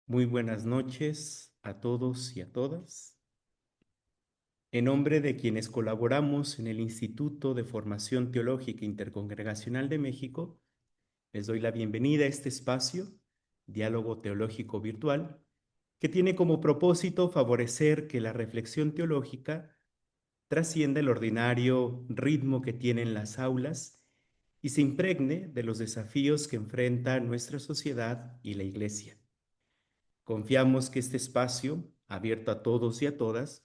Muy buenas noches a todos y a todas. En nombre de quienes colaboramos en el Instituto de Formación Teológica Intercongregacional de México, les doy la bienvenida a este espacio, Diálogo Teológico Virtual, que tiene como propósito favorecer que la reflexión teológica trascienda el ordinario ritmo que tienen las aulas y se impregne de los desafíos que enfrenta nuestra sociedad y la Iglesia. Confiamos que este espacio, abierto a todos y a todas,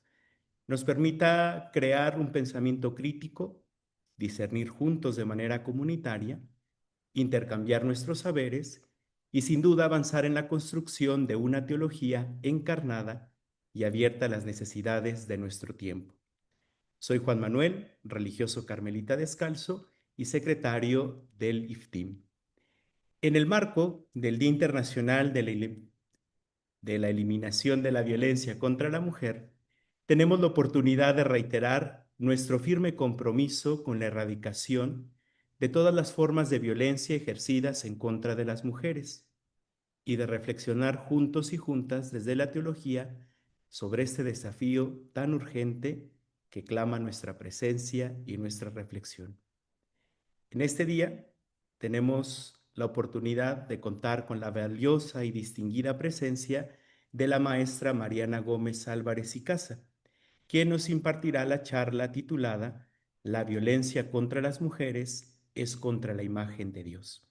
nos permita crear un pensamiento crítico, discernir juntos de manera comunitaria, intercambiar nuestros saberes y sin duda avanzar en la construcción de una teología encarnada y abierta a las necesidades de nuestro tiempo. Soy Juan Manuel, religioso carmelita descalzo y secretario del IFTIM. En el marco del Día Internacional de la Eliminación de la Violencia contra la Mujer, tenemos la oportunidad de reiterar nuestro firme compromiso con la erradicación de todas las formas de violencia ejercidas en contra de las mujeres y de reflexionar juntos y juntas desde la teología sobre este desafío tan urgente que clama nuestra presencia y nuestra reflexión. En este día tenemos la oportunidad de contar con la valiosa y distinguida presencia de la maestra Mariana Gómez Álvarez y Casa, quien nos impartirá la charla titulada La violencia contra las mujeres es contra la imagen de Dios.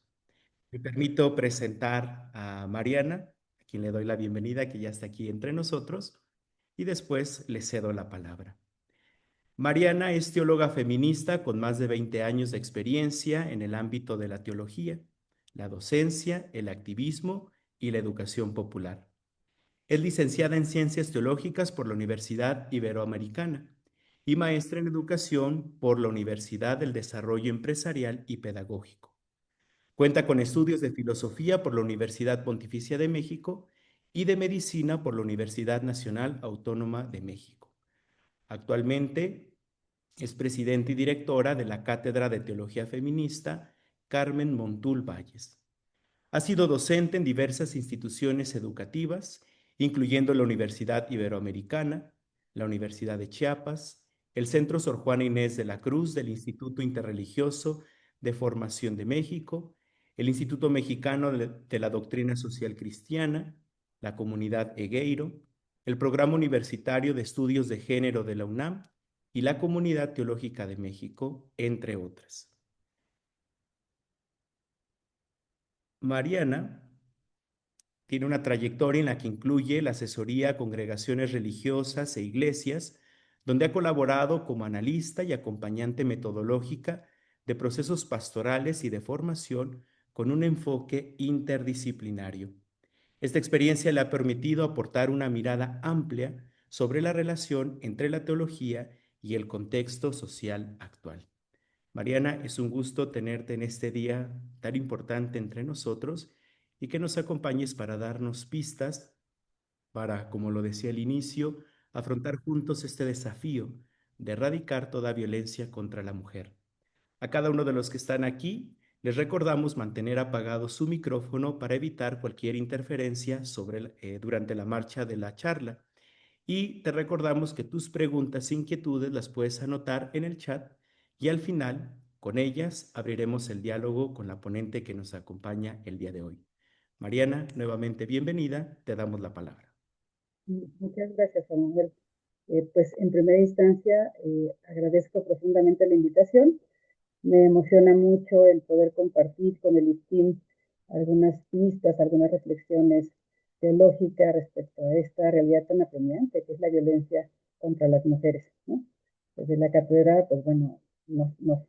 Me permito presentar a Mariana, a quien le doy la bienvenida, que ya está aquí entre nosotros, y después le cedo la palabra. Mariana es teóloga feminista con más de 20 años de experiencia en el ámbito de la teología, la docencia, el activismo y la educación popular. Es licenciada en Ciencias Teológicas por la Universidad Iberoamericana y maestra en Educación por la Universidad del Desarrollo Empresarial y Pedagógico. Cuenta con estudios de Filosofía por la Universidad Pontificia de México y de Medicina por la Universidad Nacional Autónoma de México. Actualmente es presidenta y directora de la Cátedra de Teología Feminista Carmen Montul Valles. Ha sido docente en diversas instituciones educativas, incluyendo la Universidad Iberoamericana, la Universidad de Chiapas, el Centro Sor Juana Inés de la Cruz del Instituto Interreligioso de Formación de México, el Instituto Mexicano de la Doctrina Social Cristiana, la Comunidad Egueiro, el Programa Universitario de Estudios de Género de la UNAM y la Comunidad Teológica de México, entre otras. Mariana tiene una trayectoria en la que incluye la asesoría a congregaciones religiosas e iglesias, donde ha colaborado como analista y acompañante metodológica de procesos pastorales y de formación con un enfoque interdisciplinario. Esta experiencia le ha permitido aportar una mirada amplia sobre la relación entre la teología y el contexto social actual. Mariana, es un gusto tenerte en este día tan importante entre nosotros y que nos acompañes para darnos pistas para, como lo decía al inicio, afrontar juntos este desafío de erradicar toda violencia contra la mujer. A cada uno de los que están aquí, les recordamos mantener apagado su micrófono para evitar cualquier interferencia durante la marcha de la charla. Y te recordamos que tus preguntas e inquietudes las puedes anotar en el chat y al final, con ellas, abriremos el diálogo con la ponente que nos acompaña el día de hoy. Mariana, nuevamente bienvenida, te damos la palabra. Muchas gracias, Samuel. Pues en primera instancia agradezco profundamente la invitación. Me emociona mucho el poder compartir con el ISTIM algunas pistas, algunas reflexiones teológicas respecto a esta realidad tan apremiante que es la violencia contra las mujeres, ¿no? Desde la cátedra, pues bueno, nos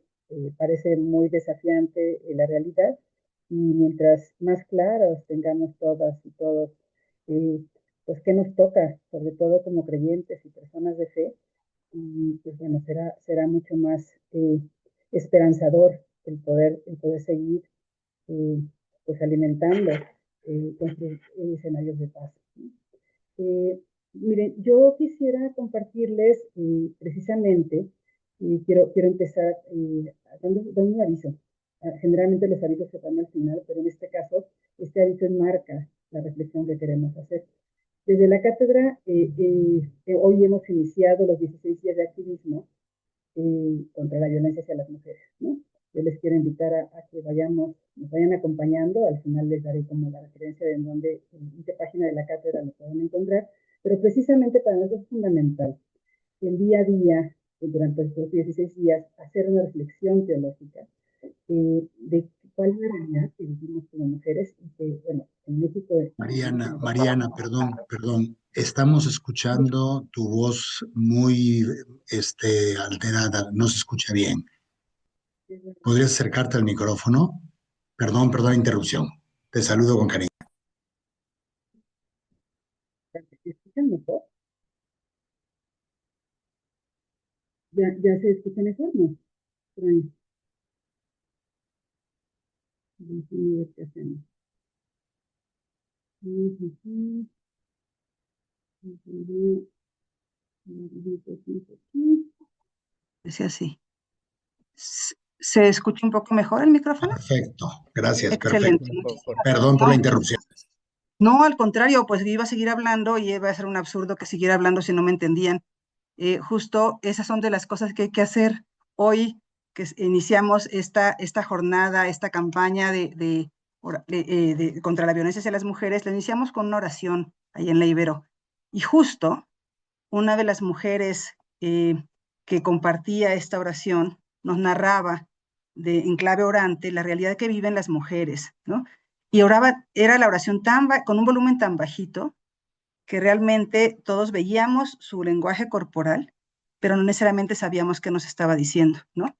parece muy desafiante la realidad y mientras más claros tengamos todas y todos, eh, pues qué nos toca, sobre todo como creyentes y personas de fe, y pues bueno, será mucho más esperanzador el poder seguir eh, pues alimentando construir escenarios de paz. Miren, yo quisiera compartirles precisamente, y quiero empezar dando un aviso. Generalmente los avisos se dan al final, pero en este caso, este aviso enmarca la reflexión que queremos hacer. Desde la cátedra, hoy hemos iniciado los 16 días de activismo contra la violencia hacia las mujeres, ¿no? Yo les quiero invitar a que nos vayan acompañando. Al final les daré como la referencia de en qué página de la cátedra lo pueden encontrar. Pero precisamente para nosotros es fundamental el día a día, durante estos 16 días, hacer una reflexión teológica de cuál es la realidad que vivimos como mujeres y que, bueno, en México... Mariana, perdón. Estamos escuchando tu voz muy alterada, no se escucha bien. ¿Podrías acercarte al micrófono? Perdón la interrupción. Te saludo con cariño. ¿Se escuchan mejor? ¿Ya se escucha mejor, no? Déjame ver qué hacemos. Decía así. ¿Se escucha un poco mejor el micrófono? Perfecto, gracias, Excelente. perfecto. Perdón por la interrupción. No, al contrario, pues iba a seguir hablando y iba a ser un absurdo que siguiera hablando si no me entendían. Justo esas son de las cosas que hay que hacer hoy, que iniciamos esta jornada, esta campaña contra la violencia hacia las mujeres. La iniciamos con una oración ahí en la Ibero. Y justo una de las mujeres que compartía esta oración nos narraba en clave orante la realidad que viven las mujeres, ¿no? Y oraba, era la oración con un volumen tan bajito que realmente todos veíamos su lenguaje corporal, pero no necesariamente sabíamos qué nos estaba diciendo, ¿no?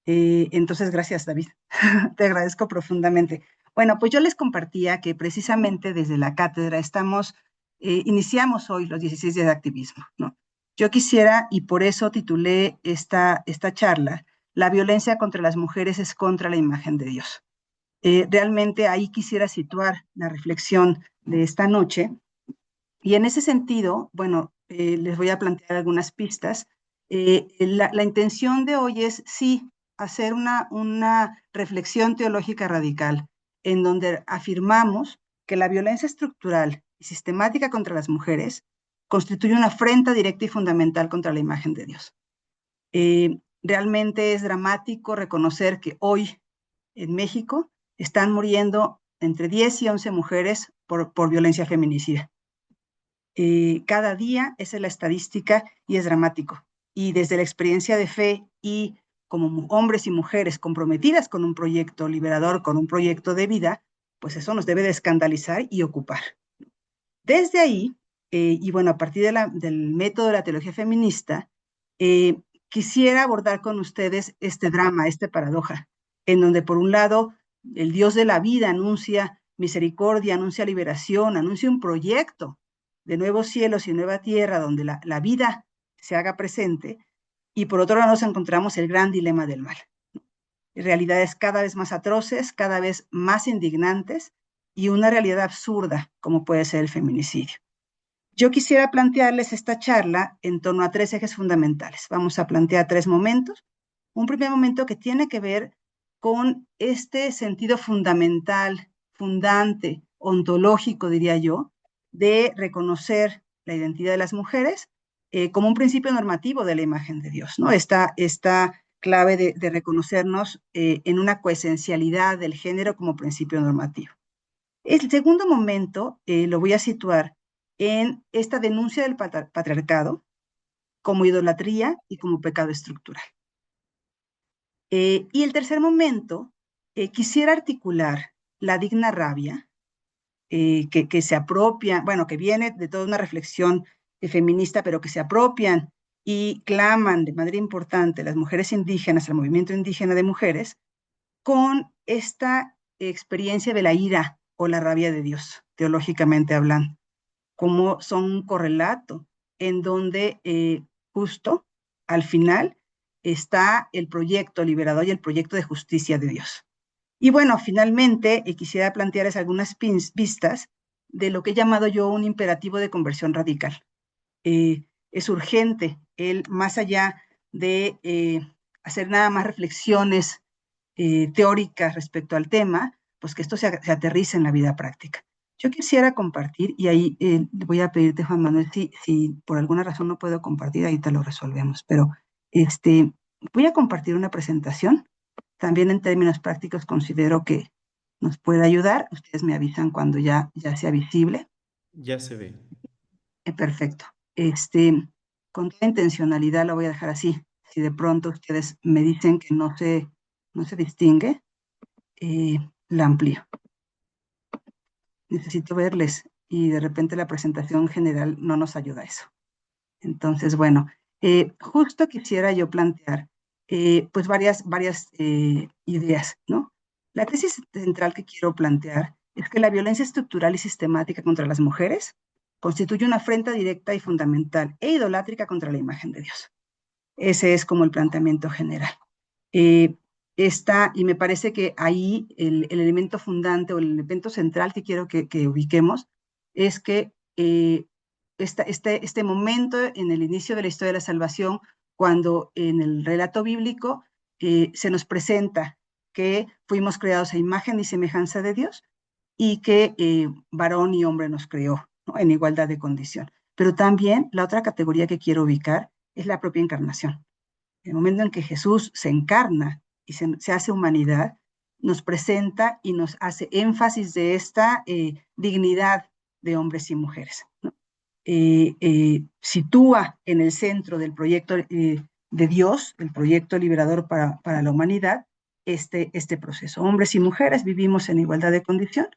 Entonces, gracias, David. Te agradezco profundamente. Bueno, pues yo les compartía que precisamente desde la cátedra iniciamos hoy los 16 días de activismo, ¿no? Yo quisiera, y por eso titulé esta charla, La violencia contra las mujeres es contra la imagen de Dios. Realmente ahí quisiera situar la reflexión de esta noche, y en ese sentido, bueno, les voy a plantear algunas pistas. La intención de hoy es, sí, hacer una reflexión teológica radical, en donde afirmamos que la violencia estructural y sistemática contra las mujeres constituye una afrenta directa y fundamental contra la imagen de Dios. Realmente es dramático reconocer que hoy en México están muriendo entre 10 y 11 mujeres por violencia feminicida. Cada día esa es la estadística y es dramático. Y desde la experiencia de fe y como hombres y mujeres comprometidas con un proyecto liberador, con un proyecto de vida, pues eso nos debe de escandalizar y ocupar. Desde ahí, y bueno, a partir del método de la teología feminista, quisiera abordar con ustedes este drama, esta paradoja, en donde por un lado el Dios de la vida anuncia misericordia, anuncia liberación, anuncia un proyecto de nuevos cielos y nueva tierra donde la vida se haga presente, y por otro lado nos encontramos el gran dilema del mal. Realidades cada vez más atroces, cada vez más indignantes, y una realidad absurda como puede ser el feminicidio. Yo quisiera plantearles esta charla en torno a 3 ejes fundamentales. Vamos a plantear 3 momentos. Un primer momento que tiene que ver con este sentido fundamental, fundante, ontológico, diría yo, de reconocer la identidad de las mujeres como un principio normativo de la imagen de Dios, ¿no? Esta clave de reconocernos en una coesencialidad del género como principio normativo. El segundo momento lo voy a situar en esta denuncia del patriarcado como idolatría y como pecado estructural. Y el tercer momento, quisiera articular la digna rabia que se apropia, bueno, que viene de toda una reflexión feminista, pero que se apropian y claman de manera importante las mujeres indígenas, el movimiento indígena de mujeres, con esta experiencia de la ira o la rabia de Dios, teológicamente hablando, como son un correlato en donde justo al final está el proyecto liberador y el proyecto de justicia de Dios. Y bueno, finalmente quisiera plantearles algunas pistas de lo que he llamado yo un imperativo de conversión radical. Es urgente, más allá de hacer nada más reflexiones teóricas respecto al tema, pues que esto se aterrice en la vida práctica. Yo quisiera compartir, y ahí voy a pedirte, Juan Manuel, si por alguna razón no puedo compartir, ahí te lo resolvemos, pero voy a compartir una presentación. También en términos prácticos considero que nos puede ayudar. Ustedes me avisan cuando ya sea visible. Ya se ve. Perfecto. Con toda intencionalidad lo voy a dejar así. Si de pronto ustedes me dicen que no se distingue, la amplío. Necesito verles y de repente la presentación general no nos ayuda a eso. Entonces, bueno, justo quisiera yo plantear pues varias ideas, ¿no? La tesis central que quiero plantear es que la violencia estructural y sistemática contra las mujeres constituye una afrenta directa y fundamental e idolátrica contra la imagen de Dios. Ese es como el planteamiento general. Y me parece que ahí el elemento fundante o el elemento central que quiero que ubiquemos es que este momento en el inicio de la historia de la salvación, cuando en el relato bíblico se nos presenta que fuimos creados a imagen y semejanza de Dios y que varón y hombre nos creó, ¿no?, en igualdad de condición. Pero también la otra categoría que quiero ubicar es la propia encarnación. El momento en que Jesús se encarna y se hace humanidad, nos presenta y nos hace énfasis de esta dignidad de hombres y mujeres, ¿no? Sitúa en el centro del proyecto de Dios, el proyecto liberador para la humanidad, este proceso. Hombres y mujeres vivimos en igualdad de condición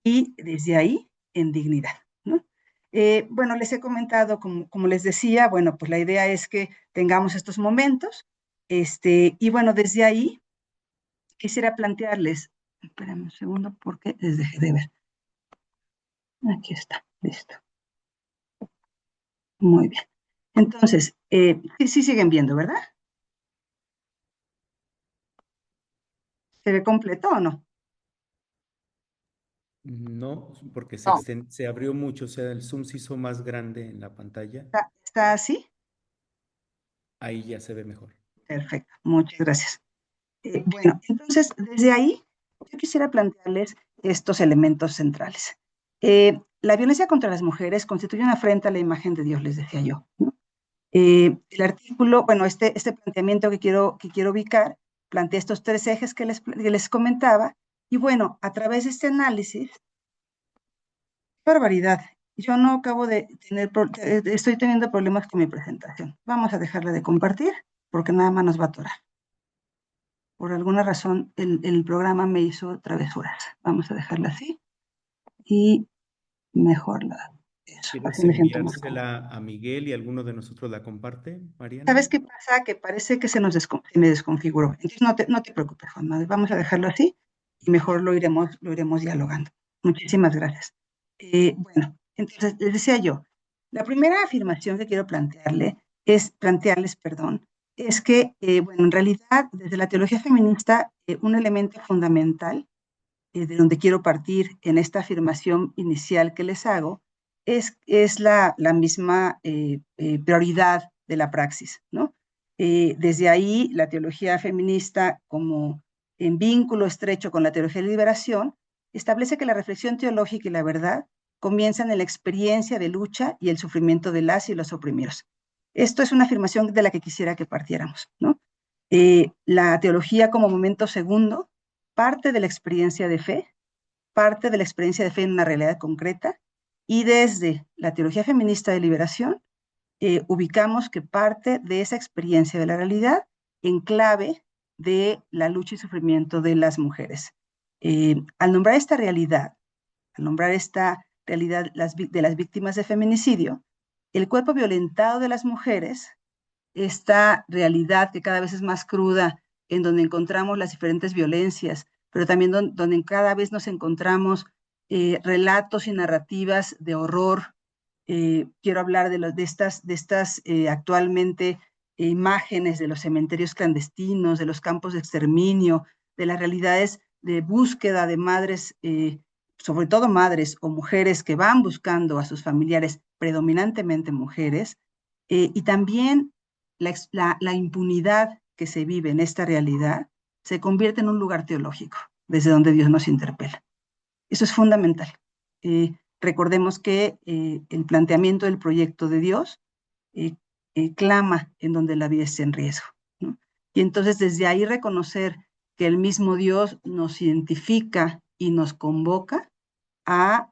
y desde ahí en dignidad, ¿no? Bueno, les he comentado, como les decía, bueno, pues la idea es que tengamos estos momentos, y bueno, desde ahí quisiera plantearles, espérenme un segundo porque les dejé de ver. Aquí está, listo. Muy bien. Entonces, sí siguen viendo, ¿verdad? ¿Se ve completo o no? No, porque No. se abrió mucho, o sea, el zoom se hizo más grande en la pantalla. ¿Está así? Ahí ya se ve mejor. Perfecto, muchas gracias. Bueno, entonces, desde ahí, yo quisiera plantearles estos elementos centrales. La violencia contra las mujeres constituye una afrenta a la imagen de Dios, les decía yo, ¿no? El artículo, bueno, este planteamiento que quiero ubicar, plantea estos tres ejes que les comentaba, y bueno, a través de este análisis, barbaridad, yo no acabo de estoy teniendo problemas con mi presentación. Vamos a dejarla de compartir, porque nada más nos va a atorar. Por alguna razón, el programa me hizo travesuras. Vamos a dejarla así y mejor eso. ¿Quieres Así me siento más cómodo. enviársela a Miguel y alguno de nosotros la comparte, Mariana? ¿Sabes qué pasa? Que parece que se me desconfiguró. Entonces no te preocupes, Juan Manuel. Vamos a dejarlo así y mejor lo iremos dialogando. Muchísimas gracias. Bueno, entonces les decía yo, la primera afirmación que quiero plantearles, es que, bueno, en realidad, desde la teología feminista, un elemento fundamental de donde quiero partir en esta afirmación inicial que les hago es la misma prioridad de la praxis, ¿no? Desde ahí, la teología feminista, como en vínculo estrecho con la teología de liberación, establece que la reflexión teológica y la verdad comienzan en la experiencia de lucha y el sufrimiento de las y los oprimidos. Esto es una afirmación de la que quisiera que partiéramos, ¿no? La teología como momento segundo parte de la experiencia de fe, parte de la experiencia de fe en una realidad concreta, y desde la teología feminista de liberación ubicamos que parte de esa experiencia de la realidad en clave de la lucha y sufrimiento de las mujeres. Al nombrar esta realidad de las víctimas de feminicidio, el cuerpo violentado de las mujeres, esta realidad que cada vez es más cruda, en donde encontramos las diferentes violencias, pero también donde cada vez nos encontramos relatos y narrativas de horror. Quiero hablar de estas actualmente imágenes de los cementerios clandestinos, de los campos de exterminio, de las realidades de búsqueda de madres, sobre todo madres o mujeres que van buscando a sus familiares, predominantemente mujeres, y también la impunidad que se vive en esta realidad se convierte en un lugar teológico, desde donde Dios nos interpela. Eso es fundamental. Recordemos que el planteamiento del proyecto de Dios clama en donde la vida esté en riesgo, ¿no? Y entonces desde ahí reconocer que el mismo Dios nos identifica y nos convoca a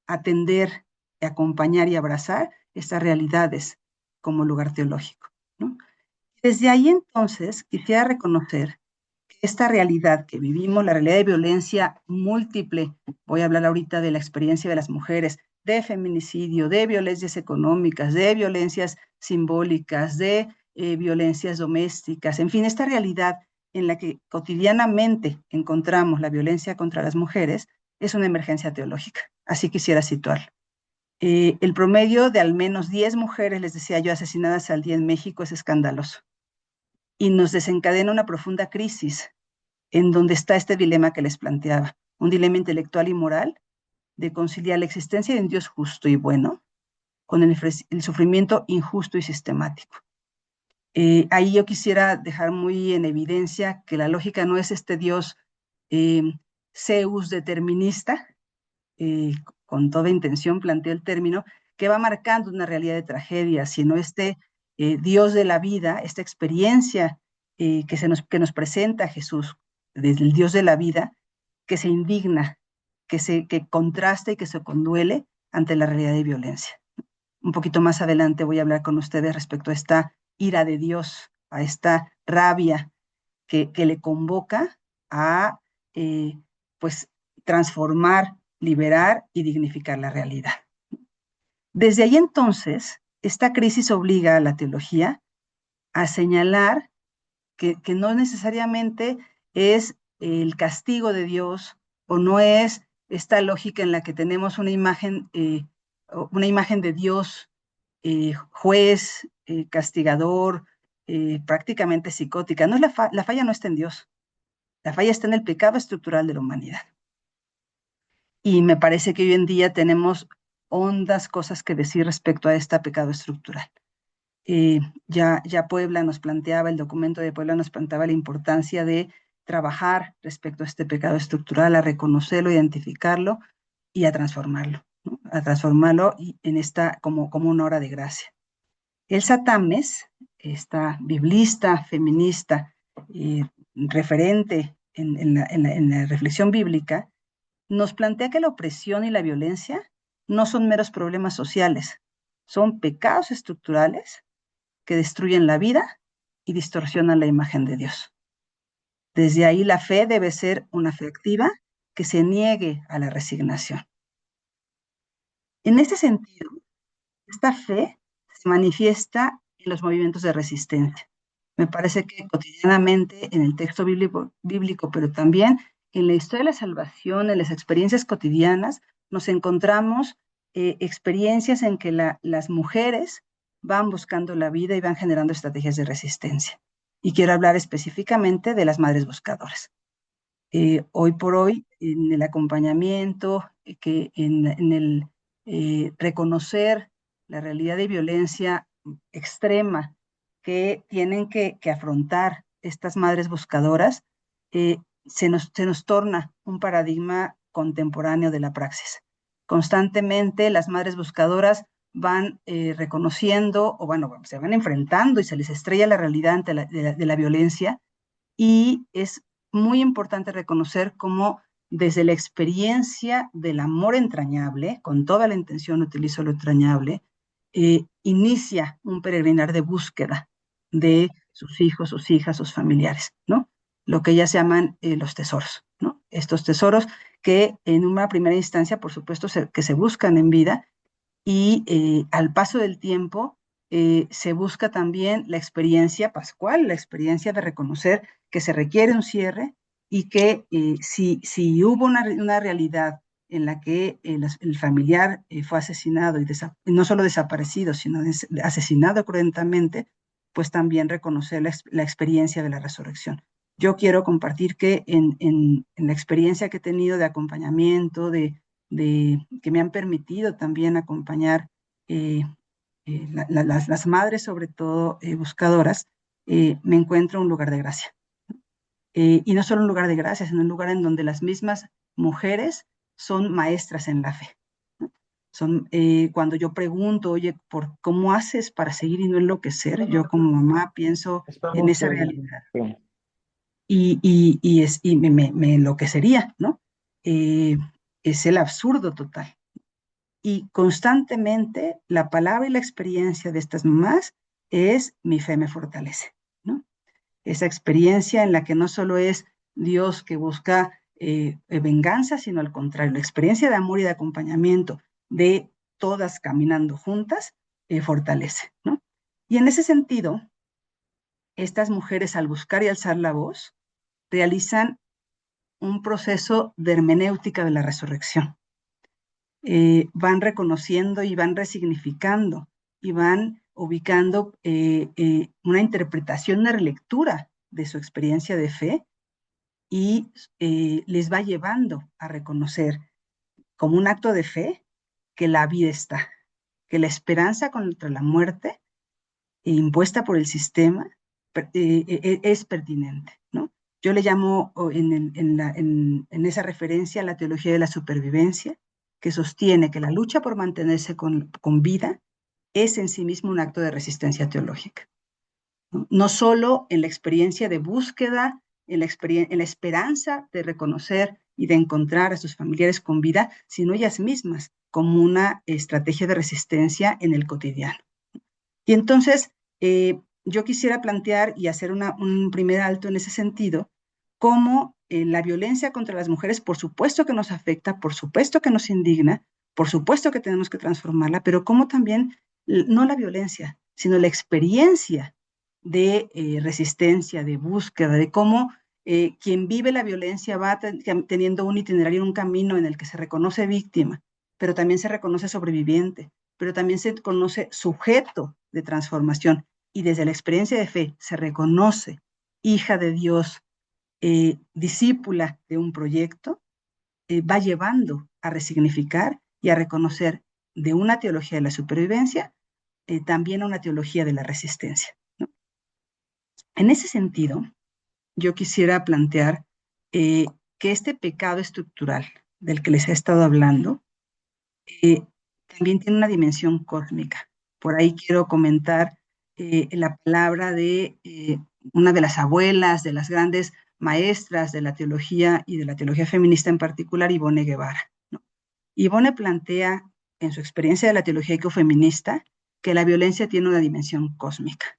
atender, acompañar y abrazar estas realidades como lugar teológico, ¿no? Desde ahí entonces quisiera reconocer que esta realidad que vivimos, la realidad de violencia múltiple, voy a hablar ahorita de la experiencia de las mujeres, de feminicidio, de violencias económicas, de violencias simbólicas, de violencias domésticas, en fin, esta realidad en la que cotidianamente encontramos la violencia contra las mujeres es una emergencia teológica. Así quisiera situarlo. El promedio de al menos 10 mujeres, les decía yo, asesinadas al día en México es escandaloso y nos desencadena una profunda crisis en donde está este dilema que les planteaba, un dilema intelectual y moral de conciliar la existencia de un Dios justo y bueno con el sufrimiento injusto y sistemático. Ahí yo quisiera dejar muy en evidencia que la lógica no es este Dios Zeus determinista, con toda intención planteo el término, que va marcando una realidad de tragedia, sino este Dios de la vida, esta experiencia que nos presenta Jesús, desde el Dios de la vida, que se indigna, que contrasta y que se conduele ante la realidad de violencia. Un poquito más adelante voy a hablar con ustedes respecto a esta ira de Dios, a esta rabia que le convoca a pues transformar, liberar y dignificar la realidad. Desde ahí entonces, esta crisis obliga a la teología a señalar que no necesariamente es el castigo de Dios o no es esta lógica en la que tenemos una imagen de Dios juez, castigador, prácticamente psicótica. No es la falla no está en Dios, la falla está en el pecado estructural de la humanidad. Y me parece que hoy en día tenemos hondas cosas que decir respecto a este pecado estructural. Ya Puebla nos planteaba, el documento de Puebla nos planteaba la importancia de trabajar respecto a este pecado estructural, a reconocerlo, identificarlo y a transformarlo, ¿no? A transformarlo en como una obra de gracia. Elsa Tames, esta biblista, feminista, referente en la reflexión bíblica, nos plantea que la opresión y la violencia no son meros problemas sociales, son pecados estructurales que destruyen la vida y distorsionan la imagen de Dios. Desde ahí la fe debe ser una fe activa que se niegue a la resignación. En este sentido, esta fe se manifiesta en los movimientos de resistencia. Me parece que cotidianamente en el texto bíblico, pero también en la historia de la salvación, en las experiencias cotidianas, nos encontramos experiencias en que las mujeres van buscando la vida y van generando estrategias de resistencia. Y quiero hablar específicamente de las madres buscadoras. Hoy por hoy, en el acompañamiento, en el reconocer la realidad de violencia extrema que tienen que afrontar estas madres buscadoras, se nos torna un paradigma contemporáneo de la praxis. Constantemente las madres buscadoras van reconociendo, o bueno, se van enfrentando y se les estrella la realidad de la violencia, y es muy importante reconocer cómo desde la experiencia del amor entrañable, con toda la intención utilizo lo entrañable, inicia un peregrinar de búsqueda de sus hijos, sus hijas, sus familiares, ¿no? Lo que ellas llaman los tesoros, ¿no? Estos tesoros que en una primera instancia, por supuesto, que se buscan en vida, y al paso del tiempo se busca también la experiencia pascual, la experiencia de reconocer que se requiere un cierre y que si hubo una realidad en la que el familiar fue asesinado y no solo desaparecido, sino asesinado cruentamente, pues también reconocer la experiencia de la resurrección. Yo quiero compartir que en la experiencia que he tenido de acompañamiento, que me han permitido también acompañar las madres, sobre todo buscadoras, me encuentro un lugar de gracia. Y no solo un lugar de gracia, sino un lugar en donde las mismas mujeres son maestras en la fe. Son, cuando yo pregunto, oye, ¿cómo haces para seguir y no enloquecer? Yo como mamá pienso en esa realidad y me enloquecería, ¿no? Es el absurdo total. Y constantemente la palabra y la experiencia de estas mamás es mi fe me fortalece, ¿no? Esa experiencia en la que no solo es Dios que busca venganza, sino al contrario, la experiencia de amor y de acompañamiento de todas caminando juntas, fortalece, ¿no? Y en ese sentido, estas mujeres al buscar y alzar la voz, realizan un proceso de hermenéutica de la resurrección. Van reconociendo y van resignificando y van ubicando una interpretación, una relectura de su experiencia de fe y les va llevando a reconocer como un acto de fe que la vida está, que la esperanza contra la muerte impuesta por el sistema es pertinente, ¿no? Yo le llamo en esa referencia a la teología de la supervivencia, que sostiene que la lucha por mantenerse con vida es en sí mismo un acto de resistencia teológica. No solo en la experiencia de búsqueda, en la esperanza de reconocer y de encontrar a sus familiares con vida, sino ellas mismas como una estrategia de resistencia en el cotidiano. Y entonces, yo quisiera plantear y hacer un primer alto en ese sentido, cómo la violencia contra las mujeres, por supuesto que nos afecta, por supuesto que nos indigna, por supuesto que tenemos que transformarla, pero cómo también, no la violencia, sino la experiencia de resistencia, de búsqueda, de cómo quien vive la violencia va teniendo un itinerario, un camino en el que se reconoce víctima, pero también se reconoce sobreviviente, pero también se conoce sujeto de transformación y desde la experiencia de fe se reconoce hija de Dios, discípula de un proyecto, va llevando a resignificar y a reconocer de una teología de la supervivencia también a una teología de la resistencia, ¿no? En ese sentido, yo quisiera plantear que este pecado estructural del que les he estado hablando también tiene una dimensión cósmica. Por ahí quiero comentar la palabra de una de las abuelas, de las grandes maestras de la teología y de la teología feminista en particular, Ivone Guevara, ¿no? Ivone plantea en su experiencia de la teología ecofeminista que la violencia tiene una dimensión cósmica,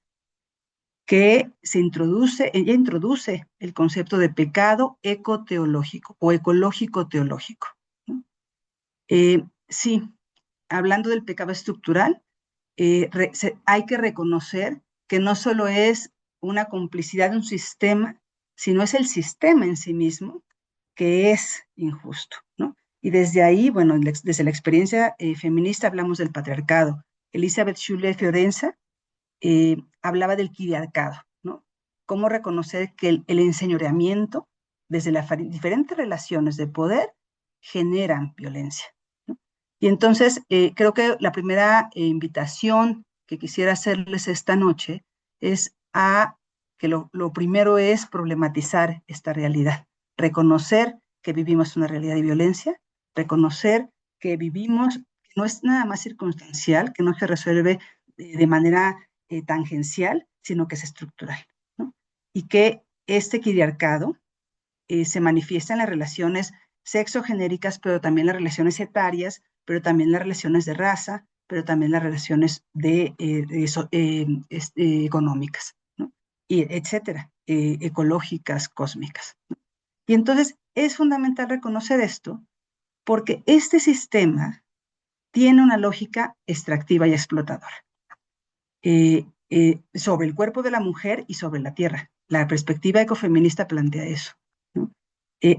que ella introduce el concepto de pecado ecoteológico o ecológico teológico, ¿no? Sí, hablando del pecado estructural, hay que reconocer que no solo es una complicidad de un sistema, sino es el sistema en sí mismo que es injusto, ¿no? Y desde ahí, bueno, desde la experiencia feminista hablamos del patriarcado. Elizabeth Schuller Fiorenza hablaba del quiriarcado, ¿no? Cómo reconocer que el enseñoreamiento desde las diferentes relaciones de poder generan violencia, ¿no? Y entonces creo que la primera invitación que quisiera hacerles esta noche es a que lo primero es problematizar esta realidad, reconocer que vivimos una realidad de violencia, reconocer que vivimos, que no es nada más circunstancial, que no se resuelve de manera tangencial, sino que es estructural, ¿no? Y que este quiriarcado se manifiesta en las relaciones sexogenéricas, pero también las relaciones etarias, pero también las relaciones de raza, pero también las relaciones económicas, ¿no? Y etcétera, ecológicas, cósmicas, ¿no? Y entonces es fundamental reconocer esto porque este sistema tiene una lógica extractiva y explotadora sobre el cuerpo de la mujer y sobre la tierra. La perspectiva ecofeminista plantea eso, ¿no?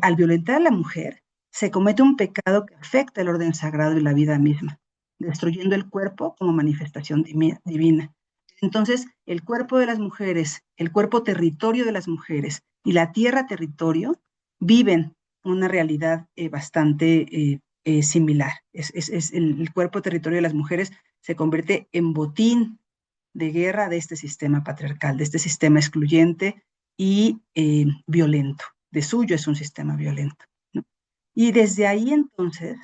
Al violentar a la mujer, se comete un pecado que afecta el orden sagrado y la vida misma, destruyendo el cuerpo como manifestación divina. Entonces, el cuerpo de las mujeres, el cuerpo territorio de las mujeres y la tierra territorio viven una realidad bastante similar. El cuerpo territorio de las mujeres se convierte en botín de guerra de este sistema patriarcal, de este sistema excluyente y violento. De suyo es un sistema violento, ¿no? Y desde ahí entonces,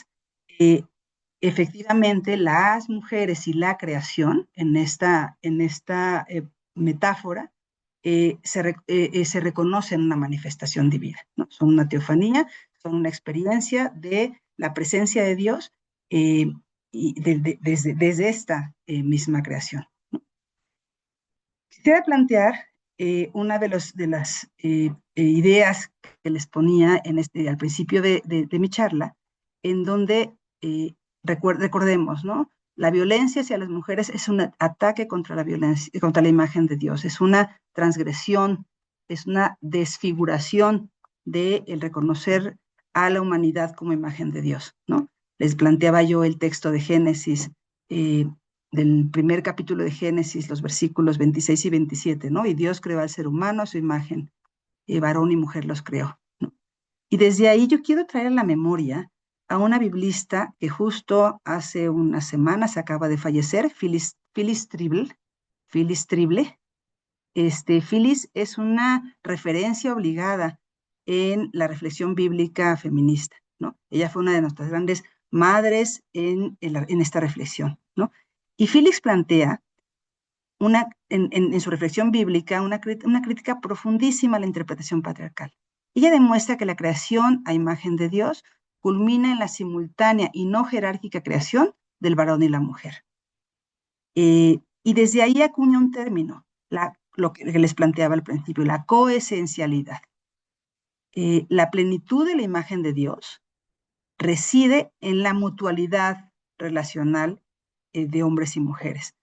efectivamente, las mujeres y la creación en esta metáfora se reconocen una manifestación divina, ¿no? Son una teofanía, son una experiencia de la presencia de Dios y desde esta misma creación, ¿no? Quisiera plantear una de las ideas que les ponía al principio de mi charla, en donde recordemos, ¿no? La violencia hacia las mujeres es un ataque contra la violencia, contra la imagen de Dios, es una transgresión, es una desfiguración de el reconocer a la humanidad como imagen de Dios, ¿no? Les planteaba yo el texto de Génesis, del primer capítulo de Génesis, los versículos 26 y 27, ¿no? Y Dios creó al ser humano a su imagen, varón y mujer los creó, ¿no? Y desde ahí yo quiero traer a la memoria a una biblista que justo hace unas semanas acaba de fallecer, Phyllis Trible. Phyllis es una referencia obligada en la reflexión bíblica feminista, ¿no? Ella fue una de nuestras grandes madres en esta reflexión, ¿no? Y Phyllis plantea en su reflexión bíblica una crítica profundísima a la interpretación patriarcal. Ella demuestra que la creación a imagen de Dios culmina en la simultánea y no jerárquica creación del varón y la mujer. Y desde ahí acuña un término, lo que les planteaba al principio, la coesencialidad. La plenitud de la imagen de Dios reside en la mutualidad relacional de hombres y mujeres,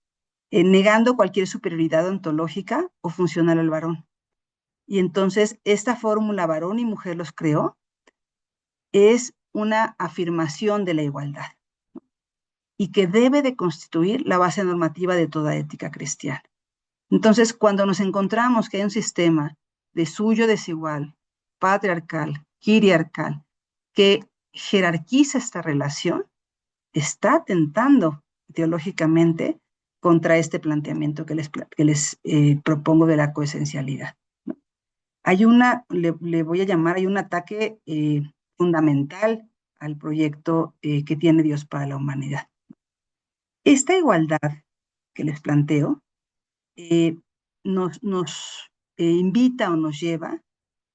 negando cualquier superioridad ontológica o funcional al varón. Y entonces esta fórmula varón y mujer los creó es una afirmación de la igualdad y que debe de constituir la base normativa de toda ética cristiana. Entonces, cuando nos encontramos que hay un sistema de suyo desigual, patriarcal, hierarcal, que jerarquiza esta relación, está atentando teológicamente contra este planteamiento que les propongo de la coesencialidad, ¿no? Hay le voy a llamar, hay un ataque fundamental al proyecto que tiene Dios para la humanidad. Esta igualdad que les planteo nos invita o nos lleva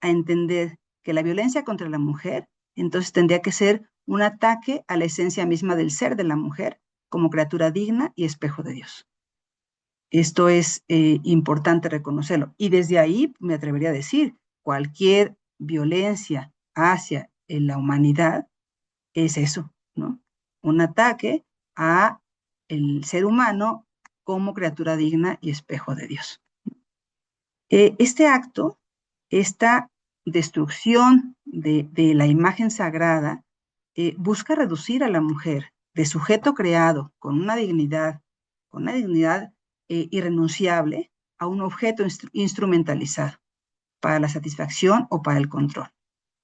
a entender que la violencia contra la mujer entonces tendría que ser un ataque a la esencia misma del ser de la mujer como criatura digna y espejo de Dios. Esto es importante reconocerlo. Y desde ahí me atrevería a decir, cualquier violencia hacia la humanidad es eso, ¿no? Un ataque a el ser humano como criatura digna y espejo de Dios. Este acto, esta destrucción de la imagen sagrada, busca reducir a la mujer de sujeto creado con una dignidad irrenunciable a un objeto instrumentalizado para la satisfacción o para el control,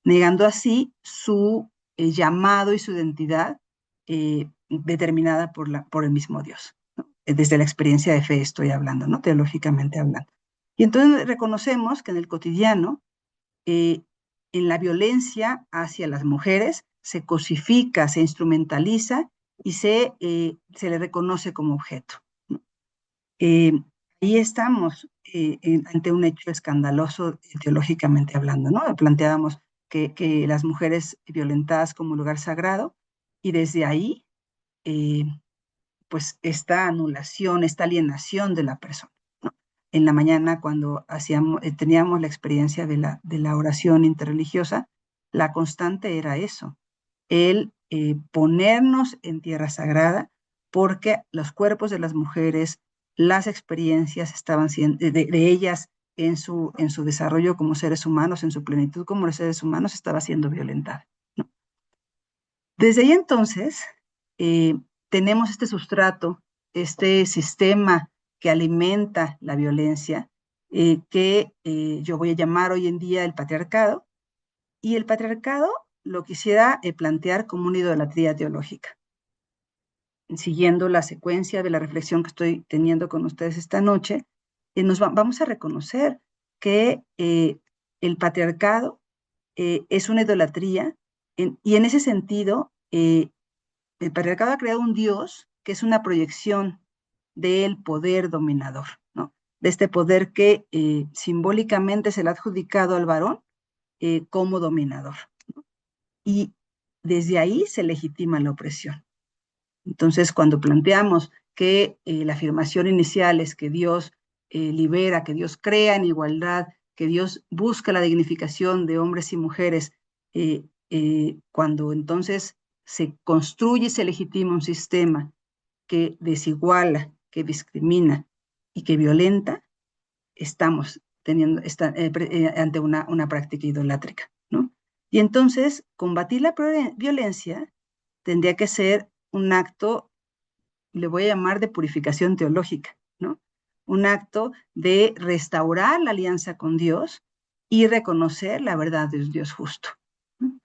negando así su llamado y su identidad determinada por el mismo Dios, ¿no? Desde la experiencia de fe estoy hablando, ¿no? Teológicamente hablando. Y entonces reconocemos que en el cotidiano, en la violencia hacia las mujeres, se cosifica, se instrumentaliza y se le reconoce como objeto, ¿no? Ahí estamos ante un hecho escandaloso teológicamente hablando, ¿no? Planteábamos que las mujeres violentadas como lugar sagrado, y desde ahí, pues esta anulación, esta alienación de la persona, ¿no? En la mañana cuando teníamos la experiencia de la oración interreligiosa, la constante era eso, el ponernos en tierra sagrada, porque los cuerpos de las mujeres, las experiencias estaban siendo, de ellas en su desarrollo como seres humanos, en su plenitud como seres humanos, estaba siendo violentada, ¿no? Desde ahí entonces, tenemos este sustrato, este sistema que alimenta la violencia, que yo voy a llamar hoy en día el patriarcado, y el patriarcado lo quisiera plantear como una idolatría teológica. Siguiendo la secuencia de la reflexión que estoy teniendo con ustedes esta noche, vamos a reconocer que el patriarcado es una idolatría Y en ese sentido, el patriarcado ha creado un Dios que es una proyección del poder dominador, ¿no? De este poder que simbólicamente se le ha adjudicado al varón como dominador, ¿no? Y desde ahí se legitima la opresión. Entonces, cuando planteamos que la afirmación inicial es que Dios libera, que Dios crea en igualdad, que Dios busca la dignificación de hombres y mujeres, cuando entonces se construye y se legitima un sistema que desiguala, que discrimina y que violenta, estamos ante una práctica idolátrica, ¿no? Y entonces, combatir la violencia tendría que ser un acto, le voy a llamar de purificación teológica, ¿no? Un acto de restaurar la alianza con Dios y reconocer la verdad de un Dios justo, ¿no?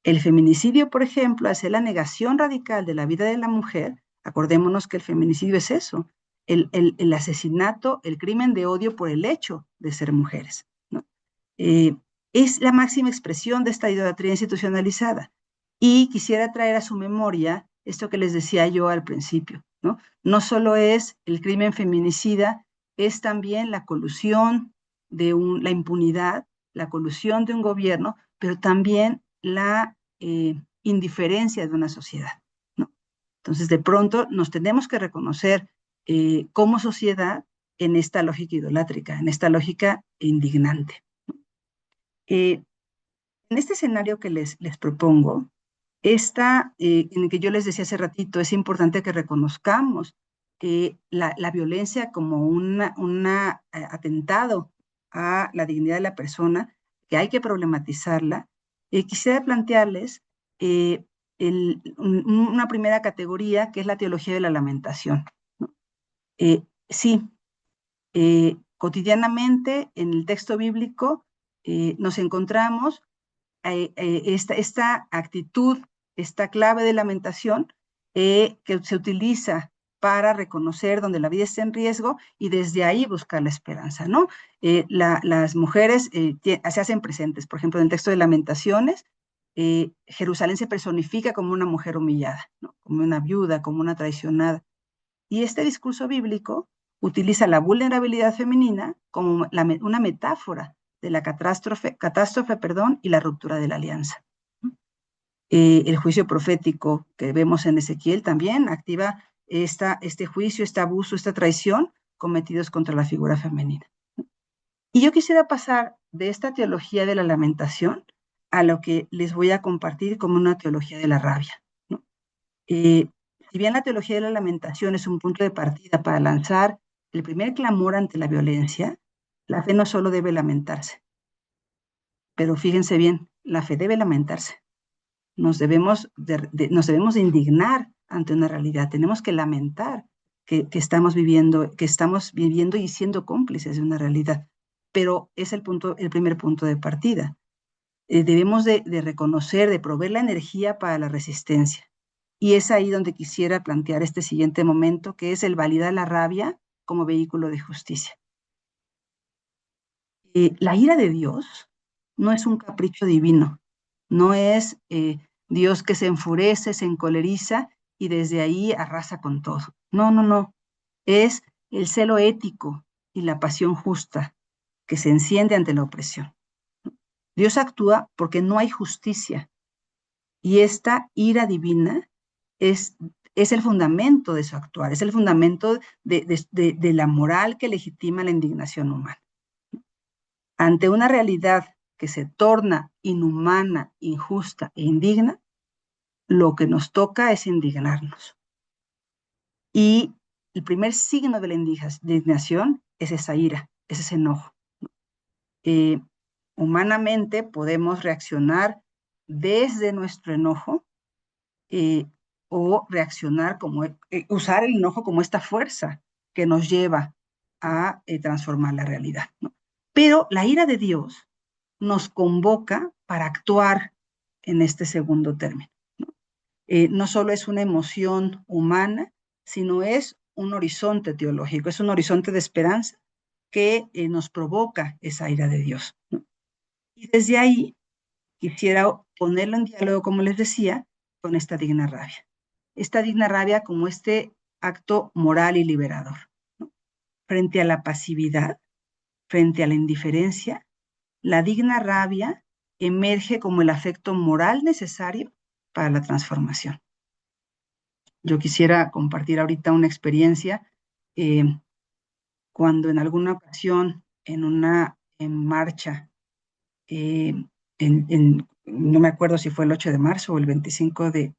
El feminicidio, por ejemplo, hace la negación radical de la vida de la mujer. Acordémonos que el feminicidio es eso, el asesinato, el crimen de odio por el hecho de ser mujeres, ¿no? Es la máxima expresión de esta idolatría institucionalizada. Y quisiera traer a su memoria esto que les decía yo al principio, ¿no? No solo es el crimen feminicida, es también la colusión de la impunidad, la colusión de un gobierno, pero también la indiferencia de una sociedad, ¿no? Entonces, de pronto, nos tenemos que reconocer como sociedad en esta lógica idolátrica, en esta lógica indignante. En este escenario que les propongo, en el que yo les decía hace ratito, es importante que reconozcamos la violencia como un atentado a la dignidad de la persona, que hay que problematizarla. Quisiera plantearles una primera categoría, que es la teología de la lamentación, ¿no? Sí, cotidianamente en el texto bíblico nos encontramos esta actitud, esta clave de lamentación que se utiliza para reconocer donde la vida está en riesgo y desde ahí buscar la esperanza, ¿no? Las mujeres se hacen presentes, por ejemplo, en el texto de Lamentaciones, Jerusalén se personifica como una mujer humillada, ¿no? Como una viuda, como una traicionada. Y este discurso bíblico utiliza la vulnerabilidad femenina como una metáfora de la catástrofe, y la ruptura de la alianza. El juicio profético que vemos en Ezequiel también activa este juicio, este abuso, esta traición cometidos contra la figura femenina. Y yo quisiera pasar de esta teología de la lamentación a lo que les voy a compartir como una teología de la rabia, ¿no? Si bien la teología de la lamentación es un punto de partida para lanzar el primer clamor ante la violencia, la fe no solo debe lamentarse, pero fíjense bien, la fe debe lamentarse. Nos debemos de indignar ante una realidad, tenemos que lamentar que estamos viviendo y siendo cómplices de una realidad, pero es el primer punto de partida. Debemos de reconocer, de proveer la energía para la resistencia. Y es ahí donde quisiera plantear este siguiente momento, que es el validar la rabia como vehículo de justicia. La ira de Dios no es un capricho divino, no es Dios que se enfurece, se encoleriza y desde ahí arrasa con todo. No, no, no. Es el celo ético y la pasión justa que se enciende ante la opresión. Dios actúa porque no hay justicia y esta ira divina es el fundamento de su actuar, es el fundamento de la moral que legitima la indignación humana. Ante una realidad que se torna inhumana, injusta e indigna, lo que nos toca es indignarnos. Y el primer signo de la indignación es esa ira, es ese enojo. Humanamente podemos reaccionar desde nuestro enojo o reaccionar usar el enojo como esta fuerza que nos lleva a transformar la realidad, ¿no? Pero la ira de Dios nos convoca para actuar en este segundo término, ¿no? No solo es una emoción humana, sino es un horizonte teológico, es un horizonte de esperanza que nos provoca esa ira de Dios, ¿no? Y desde ahí quisiera ponerlo en diálogo, como les decía, con esta digna rabia. Esta digna rabia como este acto moral y liberador, ¿no? Frente a la pasividad, frente a la indiferencia, la digna rabia emerge como el afecto moral necesario para la transformación. Yo quisiera compartir ahorita una experiencia cuando en alguna ocasión en una marcha, no me acuerdo si fue el 8 de marzo o el 25 de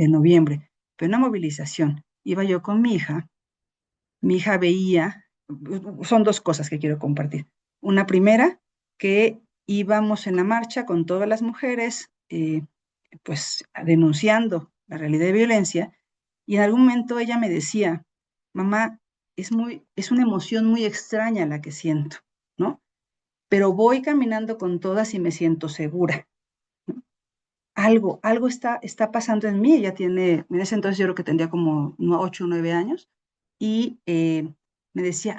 noviembre, pero una movilización, iba yo con mi hija veía, son dos cosas que quiero compartir. Una primera, que íbamos en la marcha con todas las mujeres, pues denunciando la realidad de violencia, y en algún momento ella me decía, mamá, es una emoción muy extraña la que siento, ¿no? Pero voy caminando con todas y me siento segura, ¿no? Algo está pasando en mí. Ella tiene, en ese entonces yo creo que tendría como 8 o 9 años, y me decía,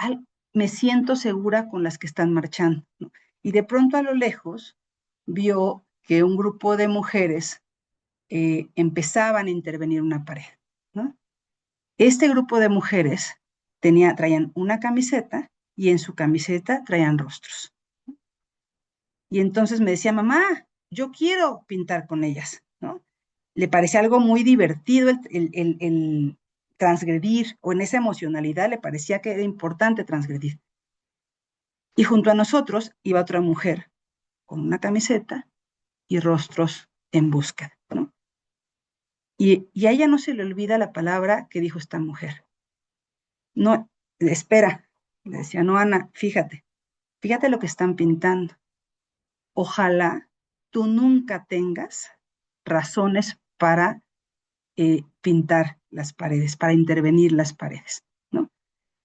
me siento segura con las que están marchando, ¿no? Y de pronto a lo lejos vio que un grupo de mujeres empezaban a intervenir una pared, ¿no? Este grupo de mujeres traían una camiseta y en su camiseta traían rostros. Y entonces me decía, mamá, yo quiero pintar con ellas, ¿no? Le parecía algo muy divertido el transgredir, o en esa emocionalidad le parecía que era importante transgredir. Y junto a nosotros iba otra mujer con una camiseta y rostros en búsqueda, ¿no? Y a ella no se le olvida la palabra que dijo esta mujer. No, espera, le decía, no, Ana, fíjate lo que están pintando. Ojalá tú nunca tengas razones para pintar las paredes, para intervenir las paredes, ¿no?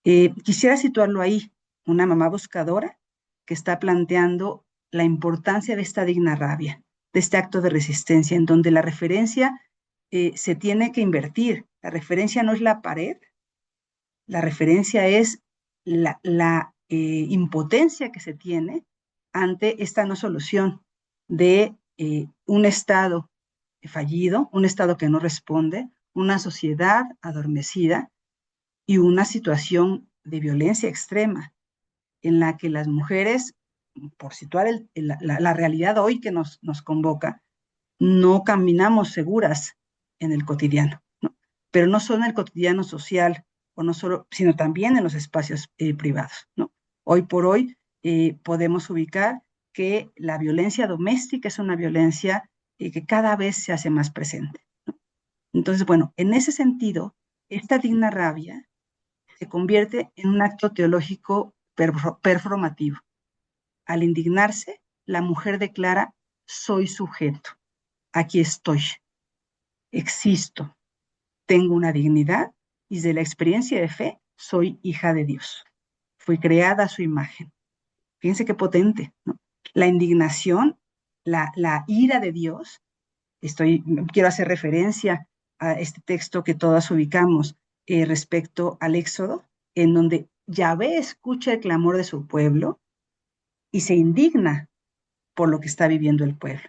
Quisiera situarlo ahí, una mamá buscadora que está planteando la importancia de esta digna rabia, de este acto de resistencia, en donde la referencia se tiene que invertir. La referencia no es la pared, la referencia es la impotencia que se tiene ante esta no solución de un Estado fallido, un Estado que no responde, una sociedad adormecida y una situación de violencia extrema en la que las mujeres, por situar la realidad hoy que nos convoca, no caminamos seguras en el cotidiano, ¿no? Pero no solo en el cotidiano social, o no solo, sino también en los espacios privados, ¿no? Hoy por hoy podemos ubicar que la violencia doméstica es una violencia que cada vez se hace más presente, ¿no? Entonces, bueno, en ese sentido, esta digna rabia se convierte en un acto teológico performativo. Al indignarse, la mujer declara, soy sujeto, aquí estoy, existo, tengo una dignidad y desde la experiencia de fe soy hija de Dios. Fui creada a su imagen. Fíjense qué potente, ¿no? La indignación, la ira de Dios. Quiero hacer referencia a este texto que todas ubicamos respecto al Éxodo, en donde Yahvé escucha el clamor de su pueblo y se indigna por lo que está viviendo el pueblo.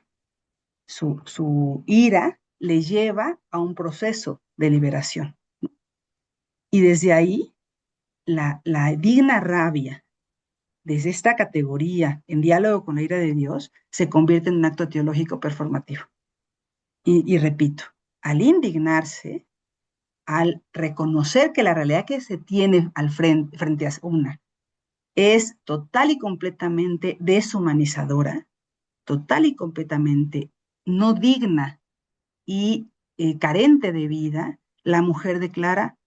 Su ira le lleva a un proceso de liberación. Y desde ahí, la digna rabia, desde esta categoría, en diálogo con la ira de Dios, se convierte en un acto teológico performativo. Y repito, al indignarse, al reconocer que la realidad que se tiene frente a una es total y completamente deshumanizadora, total y completamente no digna y carente de vida, la mujer declara,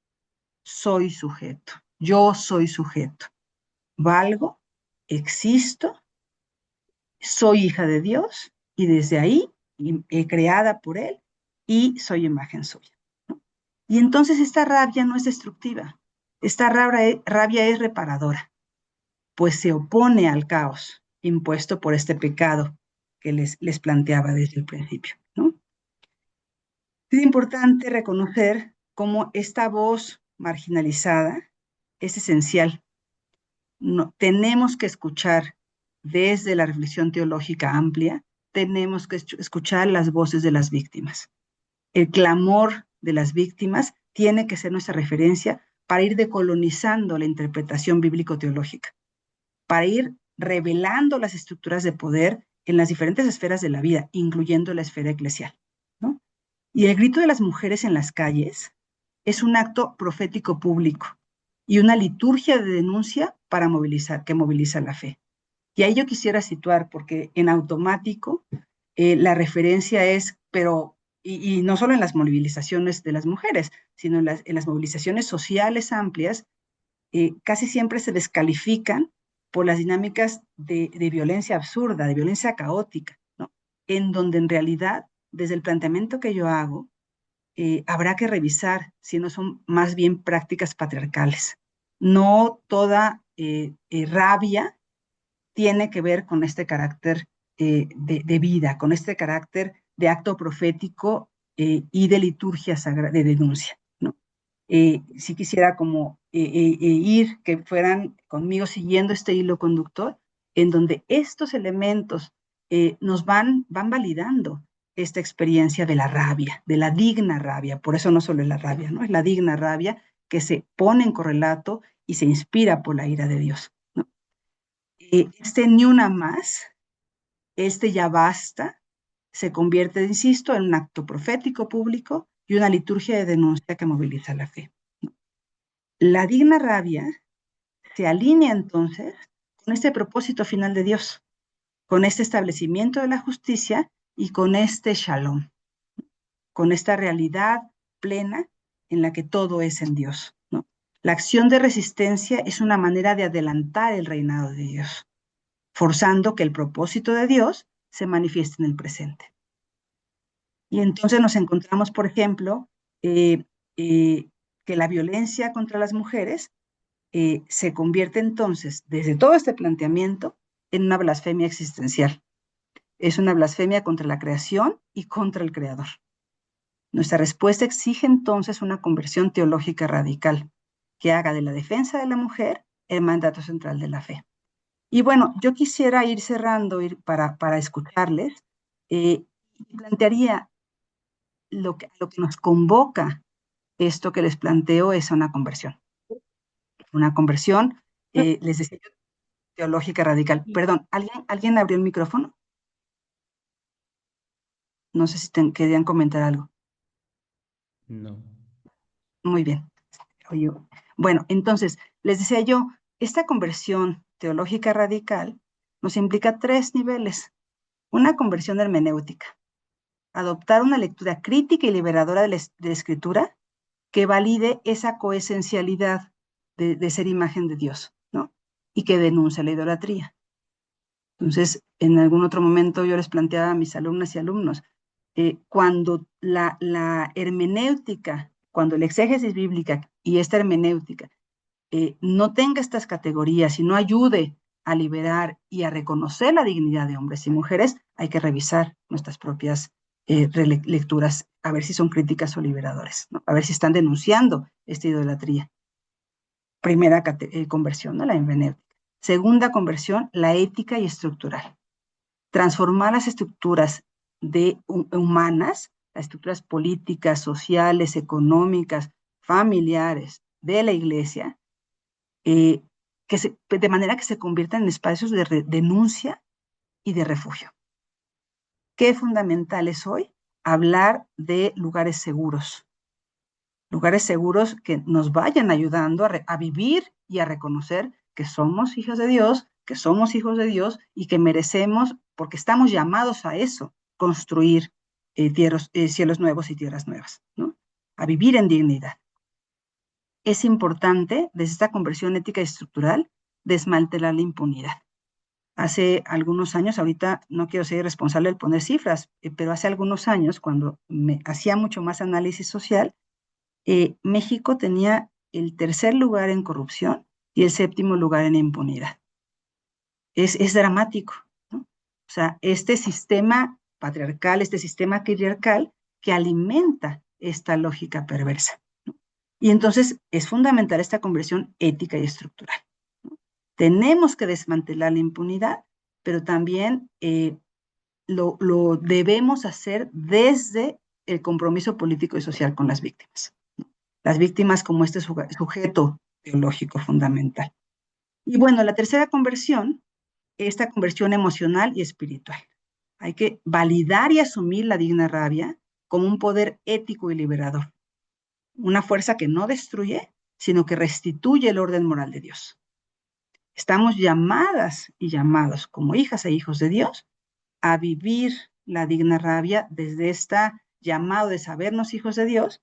soy sujeto, yo soy sujeto, valgo, existo, soy hija de Dios y desde ahí creada por Él y soy imagen suya, ¿no? Y entonces esta rabia no es destructiva, esta rabia es reparadora, pues se opone al caos impuesto por este pecado que les planteaba desde el principio, ¿no? Es importante reconocer cómo esta voz marginalizada es esencial. No, tenemos que escuchar desde la reflexión teológica amplia tenemos que escuchar las voces de las víctimas. El clamor de las víctimas tiene que ser nuestra referencia para ir decolonizando la interpretación bíblico-teológica, para ir revelando las estructuras de poder en las diferentes esferas de la vida, incluyendo la esfera eclesial, ¿no? Y el grito de las mujeres en las calles es un acto profético público y una liturgia de denuncia para que moviliza la fe. Y ahí yo quisiera situar, porque en automático la referencia es, pero, y no solo en las movilizaciones de las mujeres, sino en las movilizaciones sociales amplias, casi siempre se descalifican por las dinámicas de violencia absurda, de violencia caótica, ¿no? En donde en realidad, desde el planteamiento que yo hago, habrá que revisar si no son más bien prácticas patriarcales. No toda rabia tiene que ver con este carácter de vida, con este carácter de acto profético y de liturgia sagrada, de denuncia, ¿no? Si quisiera como ir, que fueran conmigo siguiendo este hilo conductor, en donde estos elementos nos van validando esta experiencia de la rabia, de la digna rabia. Por eso no solo es la rabia, ¿no? Es la digna rabia que se pone en correlato y se inspira por la ira de Dios, ¿no? Este ni una más, este ya basta, se convierte, insisto, en un acto profético público y una liturgia de denuncia que moviliza la fe. La digna rabia se alinea entonces con este propósito final de Dios, con este establecimiento de la justicia y con este shalom, con esta realidad plena en la que todo es en Dios, ¿no? La acción de resistencia es una manera de adelantar el reinado de Dios, forzando que el propósito de Dios se manifieste en el presente. Y entonces nos encontramos, por ejemplo, que la violencia contra las mujeres se convierte entonces, desde todo este planteamiento, en una blasfemia existencial. Es una blasfemia contra la creación y contra el Creador. Nuestra respuesta exige entonces una conversión teológica radical, que haga de la defensa de la mujer el mandato central de la fe. Y bueno, yo quisiera ir cerrando para escucharles, y plantearía lo que nos convoca esto que les planteo es una conversión. Una conversión, les decía yo, teológica radical. Perdón, ¿alguien abrió el micrófono? No sé si querían comentar algo. No. Muy bien. Oye, bueno, entonces, les decía yo, esta conversión teológica radical nos implica 3 niveles. Una conversión hermenéutica, adoptar una lectura crítica y liberadora de la Escritura que valide esa coesencialidad de ser imagen de Dios, ¿no? Y que denuncie la idolatría. Entonces, en algún otro momento yo les planteaba a mis alumnas y alumnos, cuando la hermenéutica, cuando la exégesis bíblica y esta hermenéutica no tenga estas categorías y no ayude a liberar y a reconocer la dignidad de hombres y mujeres, hay que revisar nuestras propias lecturas, a ver si son críticas o liberadores, ¿no? A ver si están denunciando esta idolatría. Primera conversión, ¿no? La hermenéutica. Segunda conversión, la ética y estructural. Transformar las estructuras humanas, las estructuras políticas, sociales, económicas, familiares de la iglesia, de manera que se conviertan en espacios de denuncia y de refugio. ¿Qué fundamental es hoy? Hablar de lugares seguros que nos vayan ayudando a vivir y a reconocer que somos hijos de Dios, y que merecemos, porque estamos llamados a eso, construir cielos nuevos y tierras nuevas, ¿no? A vivir en dignidad. Es importante, desde esta conversión ética y estructural, desmantelar la impunidad. Hace algunos años, ahorita no quiero ser responsable de poner cifras, pero hace algunos años, cuando me hacía mucho más análisis social, México tenía el 3er lugar en corrupción y el 7º lugar en impunidad. Es dramático, ¿no? O sea, este sistema patriarcal, este sistema clientelar que alimenta esta lógica perversa, ¿no? Y entonces es fundamental esta conversión ética y estructural, ¿no? Tenemos que desmantelar la impunidad, pero también lo debemos hacer desde el compromiso político y social con las víctimas. Las víctimas como este sujeto teológico fundamental. Y bueno, la tercera conversión, esta conversión emocional y espiritual. Hay que validar y asumir la digna rabia como un poder ético y liberador. Una fuerza que no destruye, sino que restituye el orden moral de Dios. Estamos llamadas y llamados como hijas e hijos de Dios a vivir la digna rabia desde este llamado de sabernos hijos de Dios,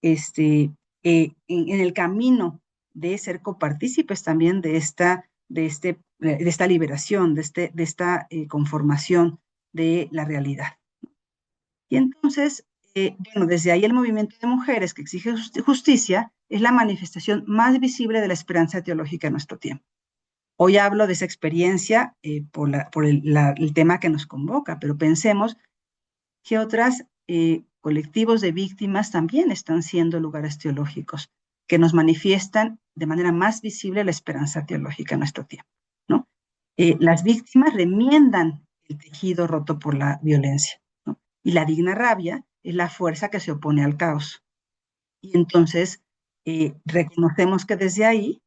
en el camino de ser copartícipes también de esta liberación, de esta conformación de la realidad. Y entonces, bueno, desde ahí el movimiento de mujeres que exige justicia es la manifestación más visible de la esperanza teológica en nuestro tiempo. Hoy hablo de esa experiencia por el tema que nos convoca, pero pensemos que otros colectivos de víctimas también están siendo lugares teológicos que nos manifiestan de manera más visible la esperanza teológica en nuestro tiempo, ¿no? Las víctimas remiendan el tejido roto por la violencia, ¿no? Y la digna rabia es la fuerza que se opone al caos. Y entonces reconocemos que desde ahí,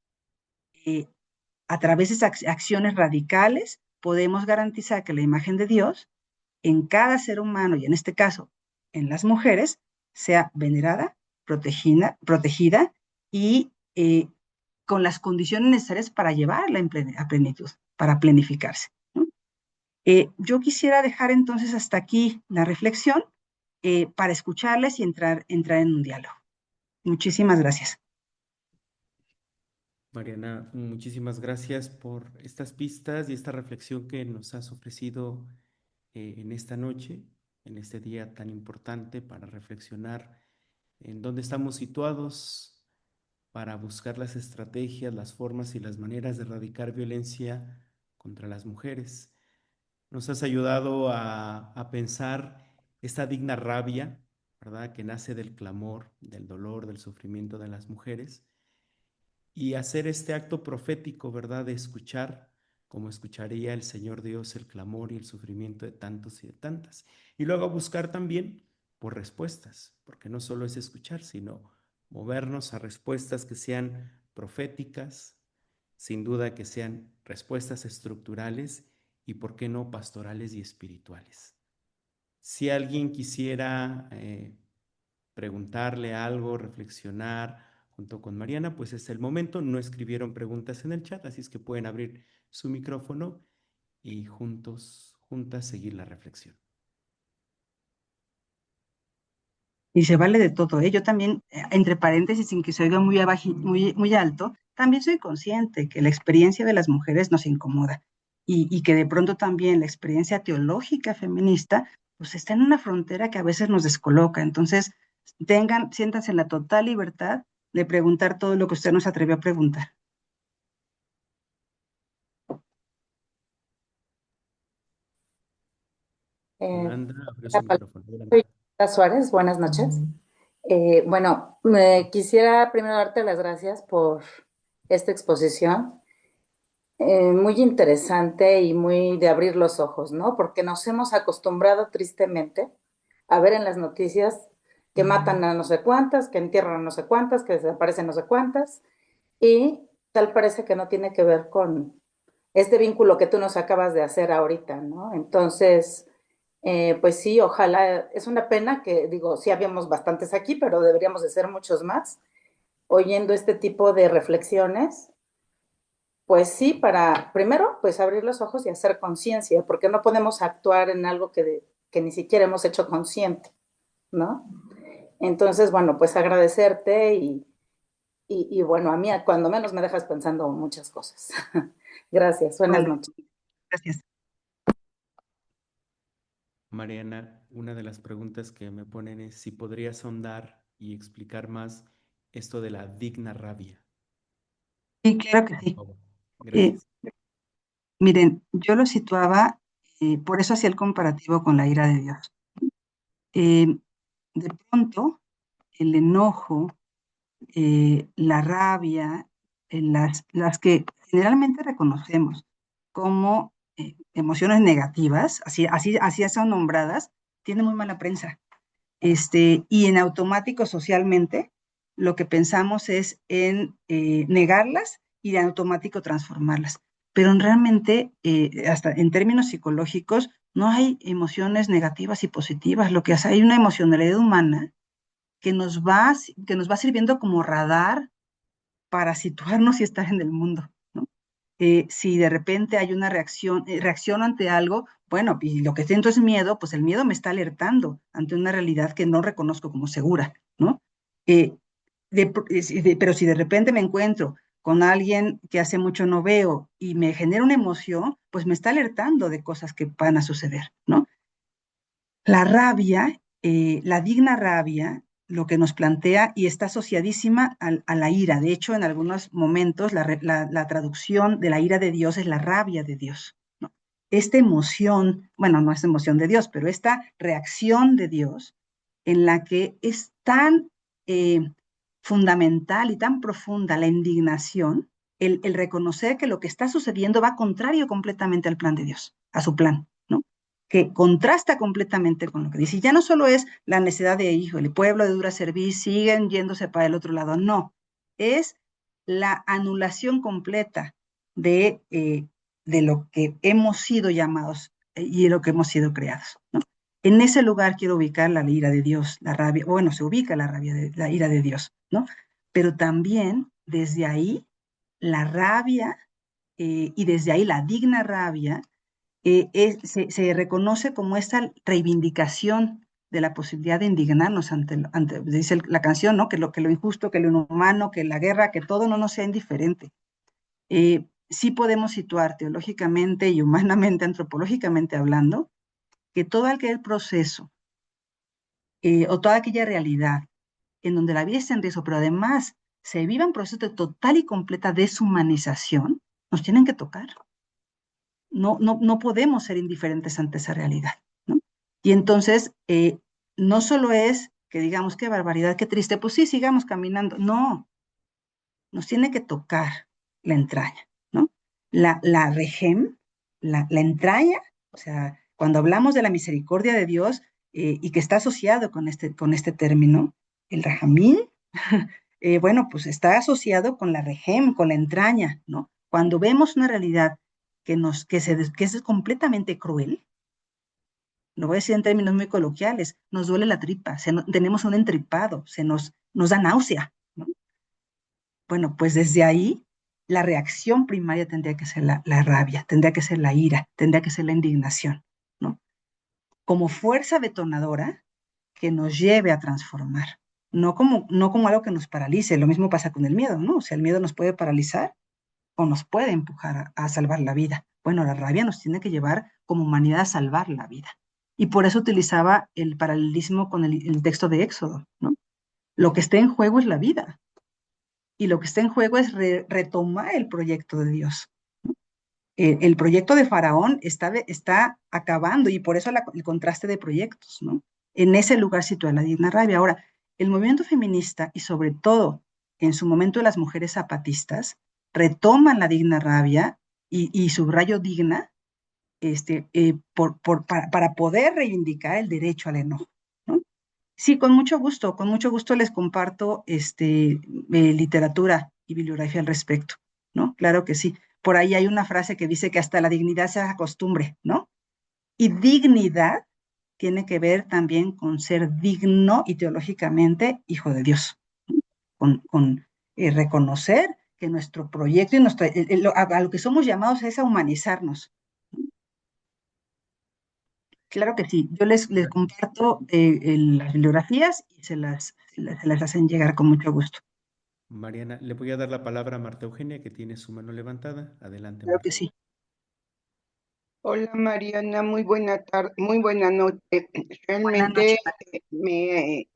a través de esas acciones radicales, podemos garantizar que la imagen de Dios en cada ser humano, y en este caso en las mujeres, sea venerada, protegida y con las condiciones necesarias para llevarla a plenitud, para plenificarse, ¿no? Yo quisiera dejar entonces hasta aquí la reflexión para escucharles y entrar en un diálogo. Muchísimas gracias. Mariana, muchísimas gracias por estas pistas y esta reflexión que nos has ofrecido en esta noche, en este día tan importante para reflexionar en dónde estamos situados, para buscar las estrategias, las formas y las maneras de erradicar violencia contra las mujeres. Nos has ayudado a pensar esta digna rabia, ¿verdad?, que nace del clamor, del dolor, del sufrimiento de las mujeres, y hacer este acto profético, ¿verdad?, de escuchar como escucharía el Señor Dios el clamor y el sufrimiento de tantos y de tantas. Y luego buscar también por respuestas, porque no solo es escuchar, sino movernos a respuestas que sean proféticas, sin duda que sean respuestas estructurales y, ¿por qué no, pastorales y espirituales? Si alguien quisiera preguntarle algo, reflexionar junto con Mariana, pues es el momento. No escribieron preguntas en el chat, así es que pueden abrir su micrófono y juntas seguir la reflexión. Y se vale de todo, ¿eh? Yo también, entre paréntesis, sin que se oiga muy alto, también soy consciente que la experiencia de las mujeres nos incomoda y que de pronto también la experiencia teológica feminista pues está en una frontera que a veces nos descoloca. Entonces, siéntanse en la total libertad de preguntar todo lo que usted nos atrevió a preguntar. Yolanda, abrió su micrófono. Soy Yolanda Suárez, buenas noches. Bueno, quisiera primero darte las gracias por esta exposición, muy interesante y muy de abrir los ojos, ¿no? Porque nos hemos acostumbrado tristemente a ver en las noticias que matan a no sé cuántas, que entierran a no sé cuántas, que desaparecen no sé cuántas, y tal parece que no tiene que ver con este vínculo que tú nos acabas de hacer ahorita, ¿no? Entonces, pues sí, ojalá, es una pena que, digo, sí habíamos bastantes aquí, pero deberíamos de ser muchos más, oyendo este tipo de reflexiones, pues sí, para, primero, pues abrir los ojos y hacer conciencia, porque no podemos actuar en algo que ni siquiera hemos hecho consciente, ¿no? Entonces, bueno, pues agradecerte y bueno, a mí cuando menos me dejas pensando muchas cosas. Gracias, buenas noches. Gracias. Mariana, una de las preguntas que me ponen es si podrías ahondar y explicar más esto de la digna rabia. Sí, claro que sí. Por favor. Gracias. Miren, yo lo situaba, por eso hacía el comparativo con la ira de Dios. De pronto, el enojo, la rabia, las que generalmente reconocemos como emociones negativas, así son nombradas, tienen muy mala prensa. Y en automático socialmente lo que pensamos es en negarlas y en automático transformarlas. Pero realmente, hasta en términos psicológicos, no hay emociones negativas y positivas. Lo que hace, hay una emocionalidad humana que nos va sirviendo como radar para situarnos y estar en el mundo, ¿no? Si de repente hay una reacción ante algo, bueno, y lo que siento es miedo, pues el miedo me está alertando ante una realidad que no reconozco como segura, ¿no? Eh, pero si de repente me encuentro con alguien que hace mucho no veo y me genera una emoción, pues me está alertando de cosas que van a suceder, ¿no? La rabia, la digna rabia, lo que nos plantea y está asociadísima a la ira. De hecho, en algunos momentos la traducción de la ira de Dios es la rabia de Dios, ¿no? Esta emoción, bueno, no es emoción de Dios, pero esta reacción de Dios en la que es tan fundamental y tan profunda la indignación, el reconocer que lo que está sucediendo va contrario completamente al plan de Dios, a su plan, ¿no? Que contrasta completamente con lo que dice. Y ya no solo es la necesidad de, hijo, el pueblo de dura cerviz, siguen yéndose para el otro lado, no, es la anulación completa de lo que hemos sido llamados y de lo que hemos sido creados, ¿no? En ese lugar quiero ubicar la ira de Dios, la rabia, bueno, se ubica la ira de Dios, ¿no? Pero también desde ahí la rabia y desde ahí la digna rabia se reconoce como esta reivindicación de la posibilidad de indignarnos dice la canción, ¿no? Que lo injusto, que lo inhumano, que la guerra, que todo no nos sea indiferente. Sí podemos situar teológicamente y humanamente, antropológicamente hablando, que todo aquel proceso o toda aquella realidad en donde la vida está en riesgo, pero además se viva un proceso de total y completa deshumanización, nos tienen que tocar. No podemos ser indiferentes ante esa realidad, ¿no? Y entonces, no solo es que digamos, qué barbaridad, qué triste, pues sí, sigamos caminando. No, nos tiene que tocar la entraña, ¿no? La regem, la entraña, o sea, cuando hablamos de la misericordia de Dios y que está asociado con este término, el rajamín, bueno, pues está asociado con la regem, con la entraña, ¿no? Cuando vemos una realidad que es completamente cruel, lo voy a decir en términos muy coloquiales, nos duele la tripa, tenemos un entripado, nos da náusea, ¿no? Bueno, pues desde ahí la reacción primaria tendría que ser la rabia, tendría que ser la ira, tendría que ser la indignación, ¿no? Como fuerza detonadora que nos lleve a transformar, no como algo que nos paralice. Lo mismo pasa con el miedo, ¿no? O sea, el miedo nos puede paralizar o nos puede empujar a salvar la vida. Bueno, la rabia nos tiene que llevar como humanidad a salvar la vida. Y por eso utilizaba el paralelismo con el texto de Éxodo, ¿no? Lo que está en juego es la vida. Y lo que está en juego es retomar el proyecto de Dios. El proyecto de Faraón está acabando y por eso el contraste de proyectos, ¿no? En ese lugar sitúa la digna rabia. Ahora, el movimiento feminista y sobre todo en su momento las mujeres zapatistas retoman la digna rabia y subrayo digna para poder reivindicar el derecho al enojo, ¿no? Sí, con mucho gusto les comparto literatura y bibliografía al respecto, ¿no? Claro que sí. Por ahí hay una frase que dice que hasta la dignidad se hace costumbre, ¿no? Y dignidad tiene que ver también con ser digno y teológicamente hijo de Dios, ¿no? Con reconocer que nuestro proyecto y a lo que somos llamados es a humanizarnos. Claro que sí, yo les comparto las bibliografías y se las hacen llegar con mucho gusto. Mariana, le voy a dar la palabra a Marta Eugenia, que tiene su mano levantada. Adelante, Claro Marta. que sí. Hola Mariana, muy buena tarde, muy buena noche. Buenas Realmente noches. me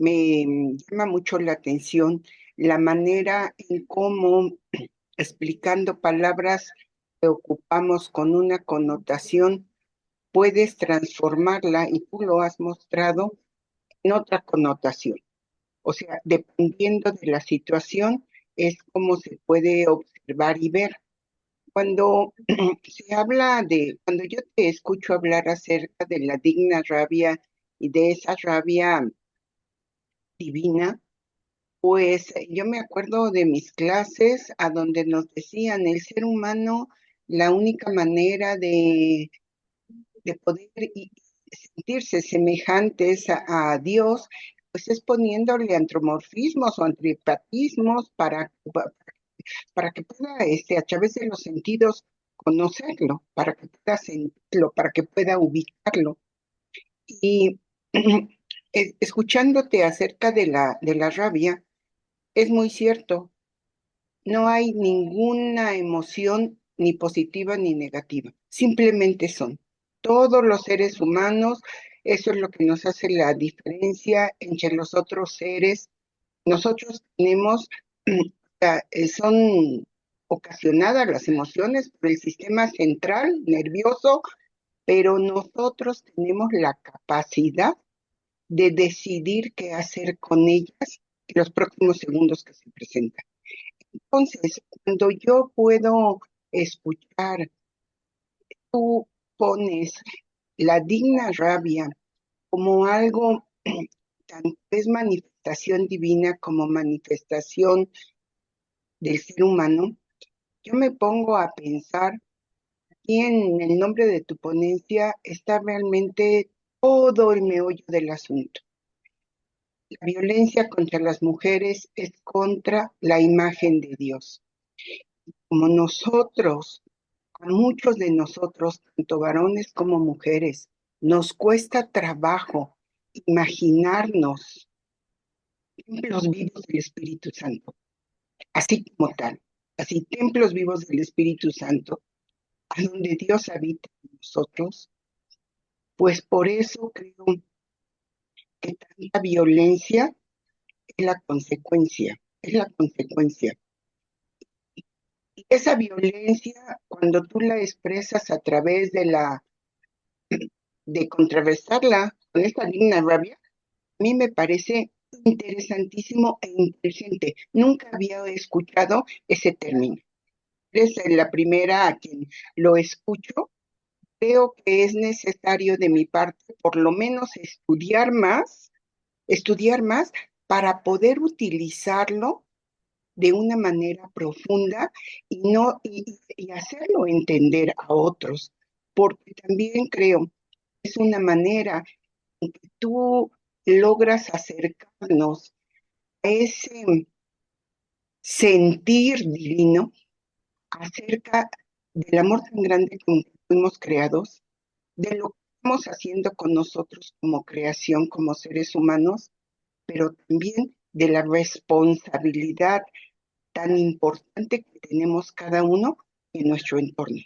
llama mucho la atención la manera en cómo, explicando palabras que ocupamos con una connotación, puedes transformarla y tú lo has mostrado en otra connotación. O sea, dependiendo de la situación, es como se puede observar y ver. Cuando se habla cuando yo te escucho hablar acerca de la digna rabia y de esa rabia divina, pues yo me acuerdo de mis clases a donde nos decían el ser humano, la única manera de poder sentirse semejantes a Dios, pues es poniéndole antropomorfismos o antipatismos para que pueda, a través de los sentidos, conocerlo, para que pueda sentirlo, para que pueda ubicarlo. Y escuchándote acerca de la rabia, es muy cierto, no hay ninguna emoción ni positiva ni negativa, simplemente son. Todos los seres humanos, eso es lo que nos hace la diferencia entre los otros seres. Nosotros tenemos, son ocasionadas las emociones por el sistema central nervioso, pero nosotros tenemos la capacidad de decidir qué hacer con ellas en los próximos segundos que se presentan. Entonces, cuando yo puedo escuchar, tú pones la digna rabia como algo, tanto es manifestación divina como manifestación del ser humano, yo me pongo a pensar y en el nombre de tu ponencia está realmente todo el meollo del asunto. La violencia contra las mujeres es contra la imagen de Dios. Como nosotros, a muchos de nosotros, tanto varones como mujeres, nos cuesta trabajo imaginarnos templos vivos del Espíritu Santo, así como tal, así templos vivos del Espíritu Santo, a donde Dios habita en nosotros, pues por eso creo que tanta violencia es la consecuencia, es la consecuencia. Y esa violencia, cuando tú la expresas a través de contrarrestarla con esta digna rabia, a mí me parece interesantísimo e inteligente. Nunca había escuchado ese término. Eres la primera a quien lo escucho. Creo que es necesario de mi parte, por lo menos estudiar más para poder utilizarlo de una manera profunda y no y hacerlo entender a otros, porque también creo que es una manera en que tú logras acercarnos a ese sentir divino acerca del amor tan grande con que fuimos creados, de lo que estamos haciendo con nosotros como creación, como seres humanos, pero también de la responsabilidad tan importante que tenemos cada uno en nuestro entorno.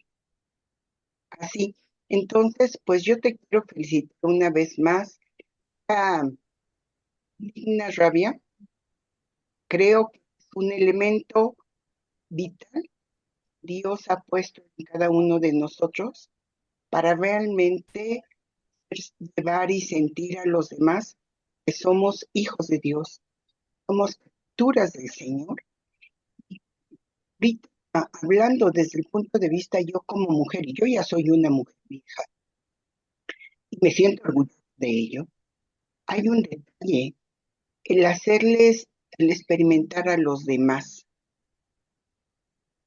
Así, entonces, pues yo te quiero felicitar una vez más. La digna rabia, creo que es un elemento vital Dios ha puesto en cada uno de nosotros para realmente llevar y sentir a los demás que somos hijos de Dios, somos criaturas del Señor. Ahorita, hablando desde el punto de vista yo como mujer, y yo ya soy una mujer vieja, y me siento orgullosa de ello, hay un detalle, el experimentar a los demás.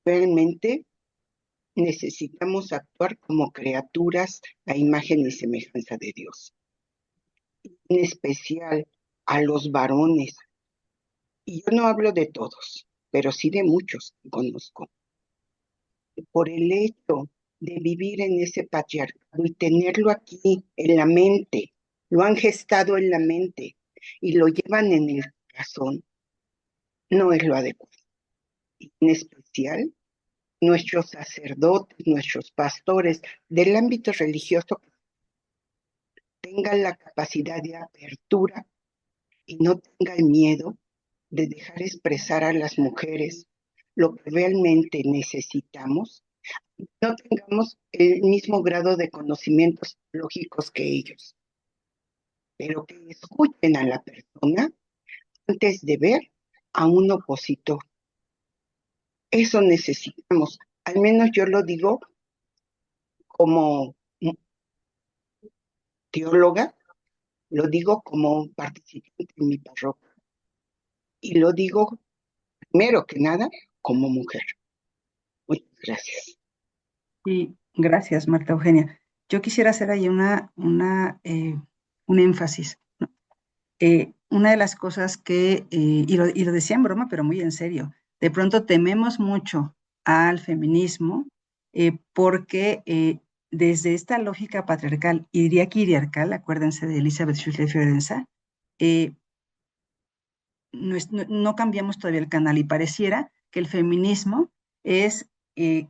Realmente necesitamos actuar como criaturas a imagen y semejanza de Dios. En especial a los varones. Y yo no hablo de todos, pero sí de muchos que conozco. Por el hecho de vivir en ese patriarcado y tenerlo aquí en la mente, lo han gestado en la mente y lo llevan en el corazón, no es lo adecuado. Y en especial, nuestros sacerdotes, nuestros pastores del ámbito religioso tengan la capacidad de apertura y no tengan el miedo de dejar expresar a las mujeres lo que realmente necesitamos, no tengamos el mismo grado de conocimientos lógicos que ellos, pero que escuchen a la persona antes de ver a un opositor. Eso necesitamos al menos yo lo digo como teóloga, lo digo como participante en mi parroquia y lo digo primero que nada como mujer. Muchas gracias. Y gracias, Marta Eugenia. Yo quisiera hacer ahí un énfasis, ¿no? Una de las cosas que, y lo decía en broma, pero muy en serio, de pronto tememos mucho al feminismo porque desde esta lógica patriarcal, y diría que iriarcal, acuérdense de Elizabeth Schulze-Fiorenza, no cambiamos todavía el canal y pareciera que el feminismo es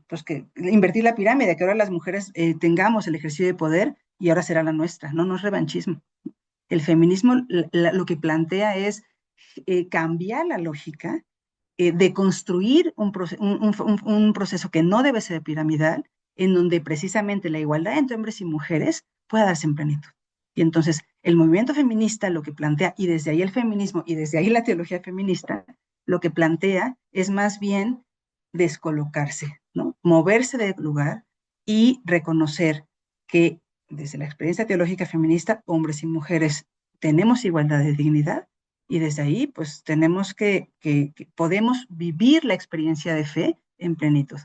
pues que invertir la pirámide, que ahora las mujeres tengamos el ejercicio de poder y ahora será la nuestra. No, no es revanchismo. El feminismo lo que plantea es cambiar la lógica de construir un proceso que no debe ser piramidal, en donde precisamente la igualdad entre hombres y mujeres pueda darse en plenitud. Y entonces el movimiento feminista lo que plantea, y desde ahí el feminismo, y desde ahí la teología feminista, lo que plantea es más bien descolocarse, ¿no? Moverse del lugar y reconocer que desde la experiencia teológica feminista, hombres y mujeres tenemos igualdad de dignidad, y desde ahí, pues tenemos que podemos vivir la experiencia de fe en plenitud.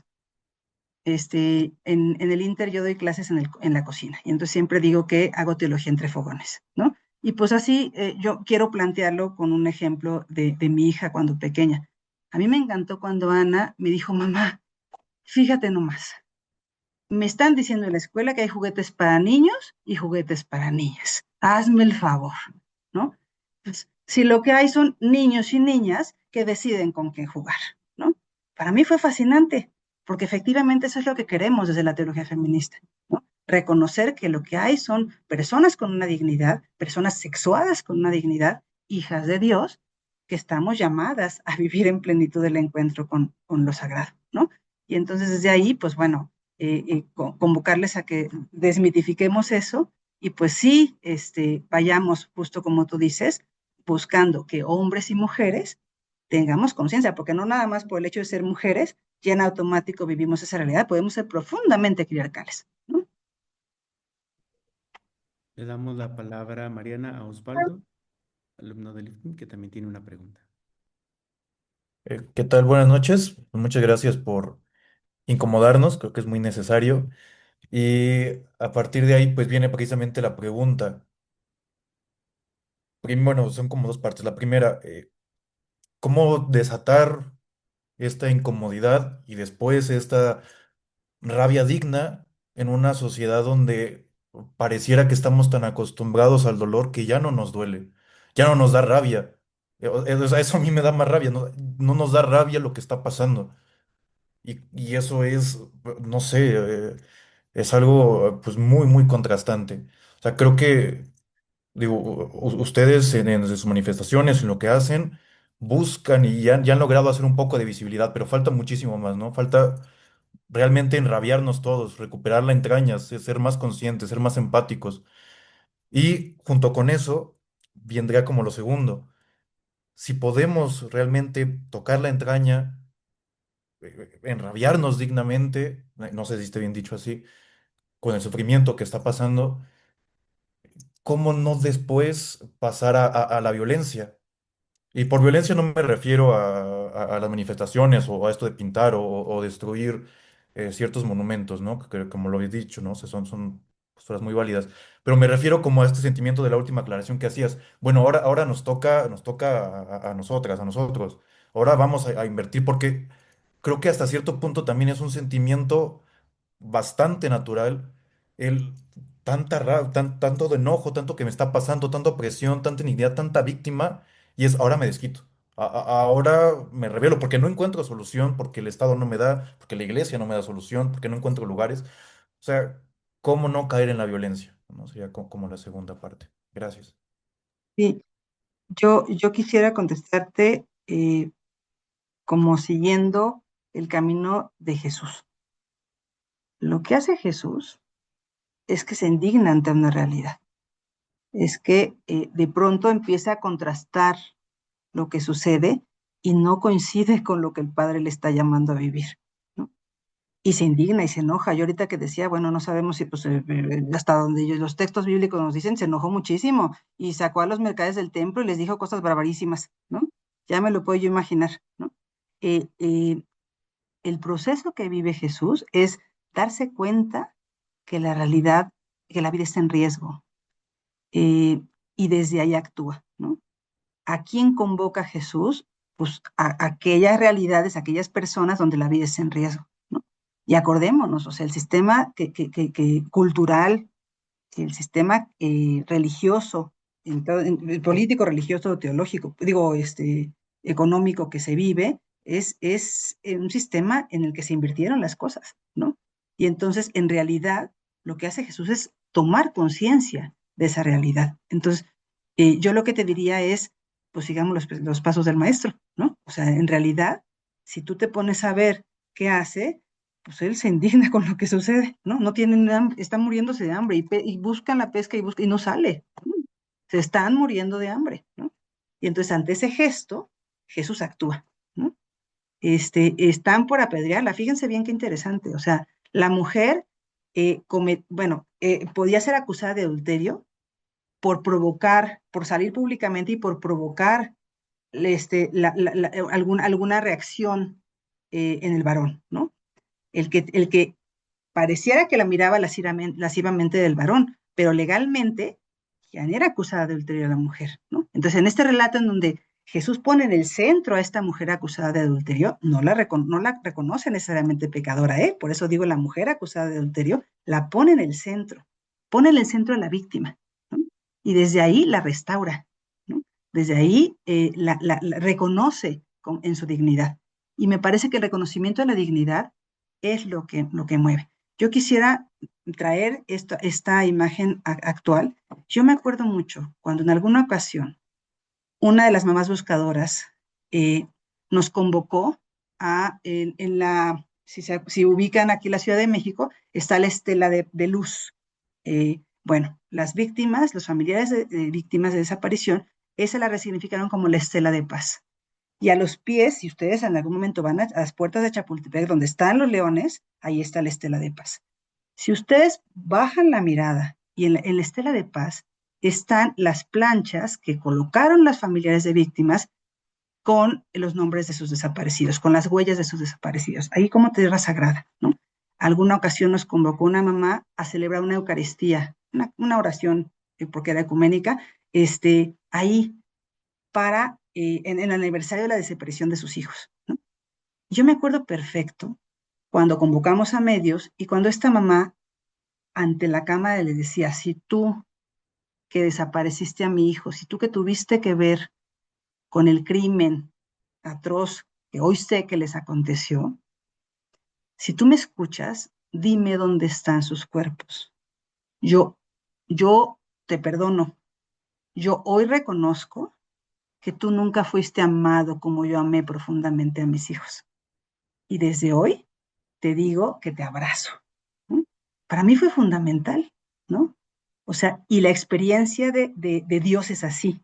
En el Inter yo doy clases en la cocina, y entonces siempre digo que hago teología entre fogones, ¿no? Y pues así yo quiero plantearlo con un ejemplo de mi hija cuando pequeña. A mí me encantó cuando Ana me dijo, mamá, fíjate nomás, me están diciendo en la escuela que hay juguetes para niños y juguetes para niñas. Hazme el favor, ¿no? Pues, si lo que hay son niños y niñas que deciden con quién jugar, ¿no? Para mí fue fascinante, porque efectivamente eso es lo que queremos desde la teología feminista, ¿no? Reconocer que lo que hay son personas con una dignidad, personas sexuadas con una dignidad, hijas de Dios, que estamos llamadas a vivir en plenitud el encuentro con lo sagrado, ¿no? Y entonces desde ahí, pues bueno, convocarles a que desmitifiquemos eso y pues sí, vayamos justo como tú dices, buscando que hombres y mujeres tengamos conciencia, porque no nada más por el hecho de ser mujeres, ya en automático vivimos esa realidad, podemos ser profundamente cleriacales, ¿no? Le damos la palabra a Mariana, a Osvaldo, alumno del IFM, que también tiene una pregunta. ¿Qué tal? Buenas noches. Muchas gracias por incomodarnos, creo que es muy necesario. Y a partir de ahí, pues viene precisamente la pregunta. Bueno, son como dos partes. La primera, ¿cómo desatar esta incomodidad y después esta rabia digna en una sociedad donde pareciera que estamos tan acostumbrados al dolor que ya no nos duele, ya no nos da rabia? O sea, eso a mí me da más rabia, no, no nos da rabia lo que está pasando. Y eso es, no sé, es algo pues muy, muy contrastante. O sea, creo que, digo, ustedes en sus manifestaciones, en lo que hacen, buscan y ya han logrado hacer un poco de visibilidad, pero falta muchísimo más, ¿no? Falta realmente enrabiarnos todos, recuperar la entraña, ser más conscientes, ser más empáticos. Y junto con eso, vendría como lo segundo. Si podemos realmente tocar la entraña, enrabiarnos dignamente, no sé si esté bien dicho así, con el sufrimiento que está pasando, ¿cómo no después pasar a la violencia? Y por violencia no me refiero a las manifestaciones o a esto de pintar o destruir ciertos monumentos, ¿no? Que como lo he dicho, ¿no? O sea, son posturas muy válidas. Pero me refiero como a este sentimiento de la última aclaración que hacías. Bueno, ahora nos toca a nosotras, a nosotros. Ahora vamos a invertir porque creo que hasta cierto punto también es un sentimiento bastante natural el tanto de enojo, tanto que me está pasando, tanta opresión, tanta indignidad, tanta víctima, y es ahora me desquito. Ahora me revelo porque no encuentro solución, porque el Estado no me da, porque la iglesia no me da solución, porque no encuentro lugares. O sea, ¿cómo no caer en la violencia? ¿No? Sería como la segunda parte. Gracias. Sí, yo quisiera contestarte como siguiendo el camino de Jesús. Lo que hace Jesús es que se indigna ante una realidad, es que de pronto empieza a contrastar lo que sucede y no coincide con lo que el Padre le está llamando a vivir, ¿no? y se indigna y se enoja. Yo ahorita que decía, bueno, no sabemos si pues, hasta donde los textos bíblicos nos dicen, se enojó muchísimo y sacó a los mercaderes del templo y les dijo cosas barbarísimas, ¿no? Ya me lo puedo yo imaginar, ¿no? Eh, eh, el proceso que vive Jesús es darse cuenta que la realidad, que la vida está en riesgo, eh, y desde ahí actúa, ¿no? ¿A quién convoca Jesús? Pues a aquellas realidades, a aquellas personas donde la vida es en riesgo, ¿no? Y acordémonos, o sea, el sistema cultural, el sistema religioso, el político, religioso, teológico, digo, económico que se vive, es un sistema en el que se invirtieron las cosas, ¿no? Y entonces, en realidad, lo que hace Jesús es tomar conciencia de esa realidad. Entonces, yo lo que te diría es, pues sigamos los pasos del maestro, ¿no? O sea, en realidad, si tú te pones a ver qué hace, pues él se indigna con lo que sucede, ¿no? No tienen hambre, están muriéndose de hambre y buscan la pesca y no sale, ¿no? Se están muriendo de hambre, ¿no? Y entonces ante ese gesto, Jesús actúa, ¿no? Están por apedrearla, fíjense bien qué interesante, o sea, la mujer, podía ser acusada de adulterio por provocar, por salir públicamente y por provocar alguna reacción en el varón, ¿no? El que pareciera que la miraba lascivamente del varón, pero legalmente ya era acusada de adulterio a la mujer, ¿no? Entonces, en este relato en donde Jesús pone en el centro a esta mujer acusada de adulterio, no la reconoce necesariamente pecadora, ¿eh? Por eso digo, la mujer acusada de adulterio la pone en el centro a la víctima, ¿no? Y desde ahí la restaura, ¿no? Desde ahí la reconoce en su dignidad. Y me parece que el reconocimiento de la dignidad es lo que mueve. Yo quisiera traer esta imagen actual. Yo me acuerdo mucho cuando en alguna ocasión una de las mamás buscadoras nos convocó si ubican aquí la Ciudad de México, está la estela de luz. Bueno, las víctimas, los familiares de víctimas de desaparición, esa la resignificaron como la estela de paz. Y a los pies, si ustedes en algún momento van a las puertas de Chapultepec, donde están los leones, ahí está la estela de paz. Si ustedes bajan la mirada y en la estela de paz están las planchas que colocaron las familiares de víctimas con los nombres de sus desaparecidos, con las huellas de sus desaparecidos, ahí como tierra sagrada, ¿no? Alguna ocasión nos convocó una mamá a celebrar una Eucaristía, una oración, porque era ecuménica, ahí en el aniversario de la desaparición de sus hijos, ¿no? Yo me acuerdo perfecto cuando convocamos a medios y cuando esta mamá ante la cámara le decía, si tú que desapareciste a mi hijo, si tú que tuviste que ver con el crimen atroz que hoy sé que les aconteció, si tú me escuchas, dime dónde están sus cuerpos. Yo, yo te perdono. Yo hoy reconozco que tú nunca fuiste amado como yo amé profundamente a mis hijos. Y desde hoy te digo que te abrazo, ¿no? Para mí fue fundamental, ¿no? O sea, y la experiencia de Dios es así,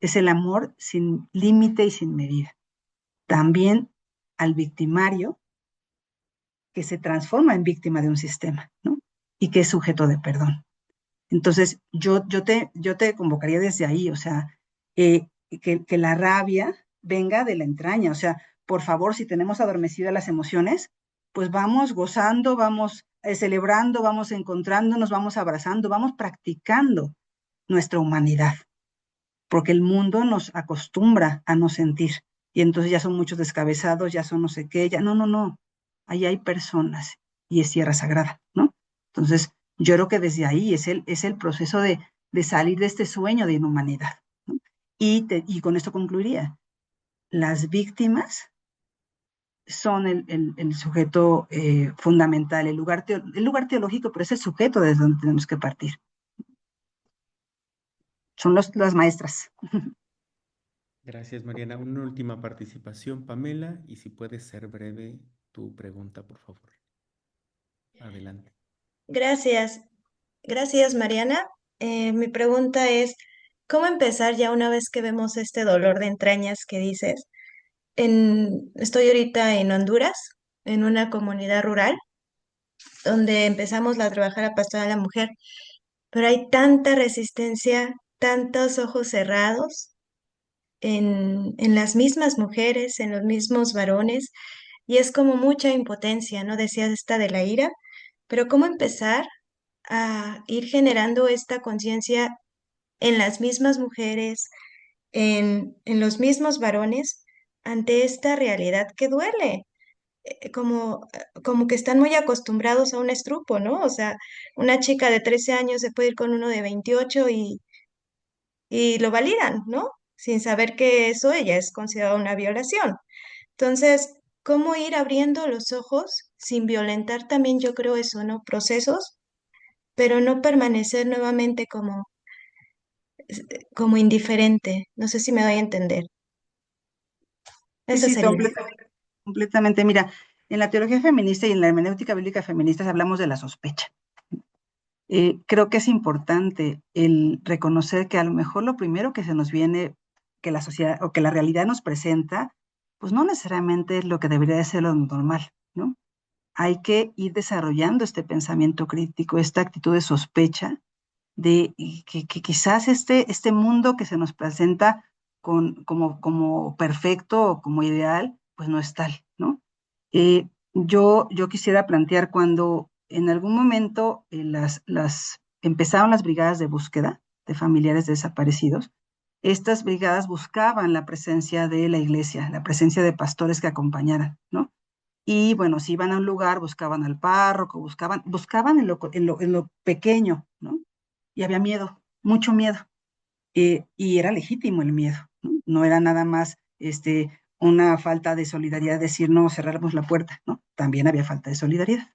es el amor sin límite y sin medida. También al victimario que se transforma en víctima de un sistema, ¿no? Y que es sujeto de perdón. Entonces, yo te convocaría desde ahí, o sea, que la rabia venga de la entraña, o sea, por favor, si tenemos adormecidas las emociones, pues vamos gozando, vamos celebrando, vamos encontrándonos, vamos abrazando, vamos practicando nuestra humanidad, porque el mundo nos acostumbra a no sentir, y entonces ya son muchos descabezados, ya son no sé qué, ya, no, no, no, ahí hay personas, y es tierra sagrada, ¿no? Entonces, yo creo que desde ahí es el proceso de salir de este sueño de inhumanidad, ¿no? Y con esto concluiría, las víctimas son el sujeto fundamental, el lugar teológico, pero es el sujeto desde donde tenemos que partir. Son las maestras. Gracias, Mariana. Una última participación, Pamela, y si puedes ser breve tu pregunta, por favor. Adelante. Gracias, gracias Mariana. Mi pregunta es, ¿cómo empezar ya una vez que vemos este dolor de entrañas que dices? Estoy ahorita en Honduras, en una comunidad rural, donde empezamos a trabajar a pastoral a la mujer, pero hay tanta resistencia, tantos ojos cerrados en las mismas mujeres, en los mismos varones, y es como mucha impotencia, ¿no? Decías esta de la ira, pero ¿cómo empezar a ir generando esta conciencia en las mismas mujeres, en los mismos varones, ante esta realidad que duele? Como que están muy acostumbrados a un estrupo, ¿no? O sea, una chica de 13 años se puede ir con uno de 28 y lo validan, ¿no? Sin saber que eso ella es considerado una violación. Entonces, ¿cómo ir abriendo los ojos sin violentar también, yo creo eso, ¿no? Procesos, pero no permanecer nuevamente como indiferente. No sé si me doy a entender. Sí, Eso sí, sería. completamente. Mira, en la teología feminista y en la hermenéutica bíblica feminista hablamos de la sospecha. Creo que es importante el reconocer que a lo mejor lo primero que se nos viene, que la sociedad o que la realidad nos presenta, pues no necesariamente es lo que debería de ser lo normal, ¿no? Hay que ir desarrollando este pensamiento crítico, esta actitud de sospecha de que quizás este mundo que se nos presenta como perfecto o como ideal, pues no es tal, ¿no? Yo quisiera plantear cuando en algún momento empezaron las brigadas de búsqueda de familiares desaparecidos. Estas brigadas buscaban la presencia de la iglesia, la presencia de pastores que acompañaran, ¿no? Y bueno, si iban a un lugar, buscaban al párroco, buscaban en lo pequeño, ¿no? Y había miedo, mucho miedo. Y era legítimo el miedo, ¿no? No era nada más una falta de solidaridad, decir, no, cerramos la puerta, ¿no? También había falta de solidaridad.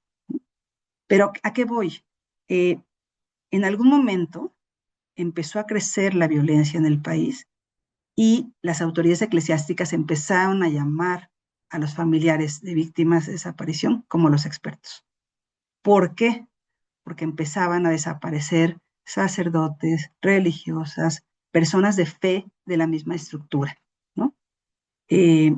Pero ¿a qué voy? Eh, en algún momento empezó a crecer la violencia en el país y las autoridades eclesiásticas empezaron a llamar a los familiares de víctimas de desaparición como los expertos. ¿Por qué? Porque empezaban a desaparecer sacerdotes, religiosas, personas de fe de la misma estructura, ¿no? Eh,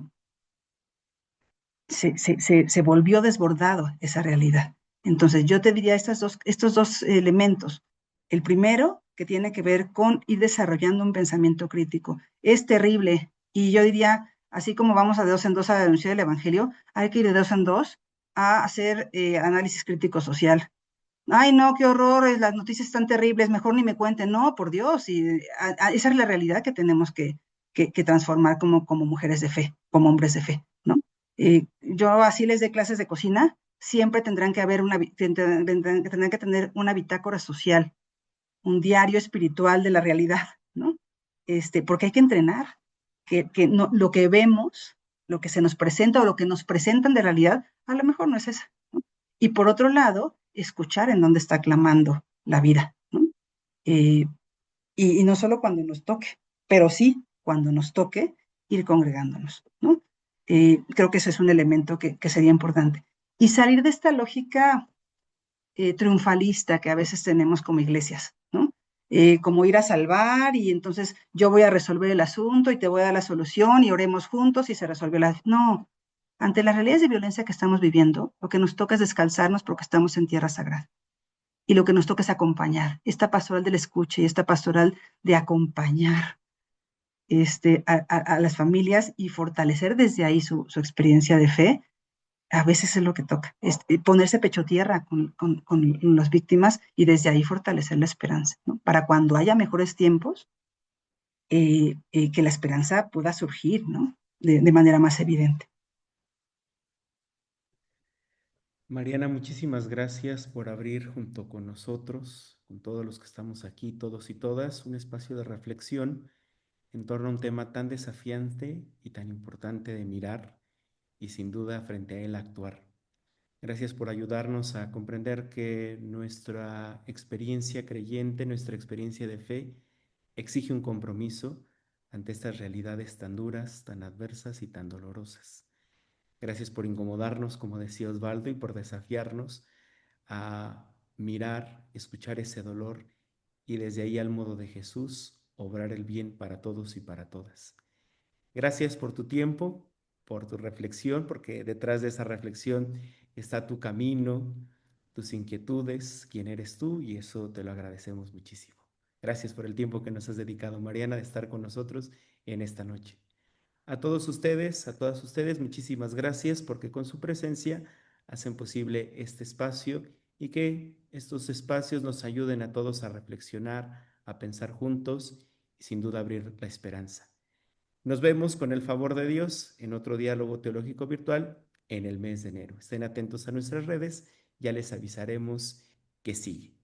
se volvió desbordado esa realidad. Entonces, yo te diría estos dos elementos. El primero, que tiene que ver con ir desarrollando un pensamiento crítico. Es terrible, y yo diría, así como vamos a de dos en dos a denunciar el Evangelio, hay que ir de dos en dos a hacer análisis crítico social. Ay, no, qué horror, las noticias están terribles, mejor ni me cuenten. No, por Dios, esa es la realidad que tenemos que transformar como mujeres de fe, como hombres de fe, ¿no? Yo así les dé clases de cocina, siempre tendrán que tendrán que tener una bitácora social, un diario espiritual de la realidad, ¿no? Porque hay que entrenar, que no, lo que vemos, lo que se nos presenta o lo que nos presentan de realidad, a lo mejor no es esa, ¿no? Y por otro lado, escuchar en dónde está clamando la vida, ¿no? Eh, y no solo cuando nos toque, pero sí cuando nos toque ir congregándonos, ¿no? Creo que ese es un elemento que sería importante. Y salir de esta lógica triunfalista que a veces tenemos como iglesias, ¿no? Como ir a salvar y entonces yo voy a resolver el asunto y te voy a dar la solución y oremos juntos y se resolvió la... No, ante las realidades de violencia que estamos viviendo, lo que nos toca es descalzarnos porque estamos en tierra sagrada. Y lo que nos toca es acompañar, esta pastoral del escuche y esta pastoral de acompañar a las familias y fortalecer desde ahí su experiencia de fe, a veces es lo que toca, ponerse pecho tierra con las víctimas y desde ahí fortalecer la esperanza, ¿no? Para cuando haya mejores tiempos, que la esperanza pueda surgir, ¿no? De manera más evidente. Mariana, muchísimas gracias por abrir junto con nosotros, con todos los que estamos aquí, todos y todas, un espacio de reflexión en torno a un tema tan desafiante y tan importante de mirar y sin duda frente a él actuar. Gracias por ayudarnos a comprender que nuestra experiencia creyente, nuestra experiencia de fe, exige un compromiso ante estas realidades tan duras, tan adversas y tan dolorosas. Gracias por incomodarnos, como decía Osvaldo, y por desafiarnos a mirar, escuchar ese dolor y desde ahí al modo de Jesús, obrar el bien para todos y para todas. Gracias por tu tiempo, por tu reflexión, porque detrás de esa reflexión está tu camino, tus inquietudes, quién eres tú, y eso te lo agradecemos muchísimo. Gracias por el tiempo que nos has dedicado, Mariana, de estar con nosotros en esta noche. A todos ustedes, a todas ustedes, muchísimas gracias porque con su presencia hacen posible este espacio y que estos espacios nos ayuden a todos a reflexionar, a pensar juntos y sin duda abrir la esperanza. Nos vemos con el favor de Dios en otro diálogo teológico virtual en el mes de enero. Estén atentos a nuestras redes, ya les avisaremos que sigue.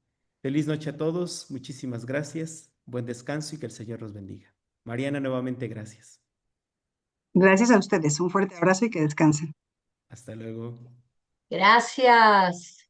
Feliz noche a todos, muchísimas gracias, buen descanso y que el Señor los bendiga. Mariana, nuevamente gracias. Gracias a ustedes, un fuerte abrazo y que descansen. Hasta luego. Gracias.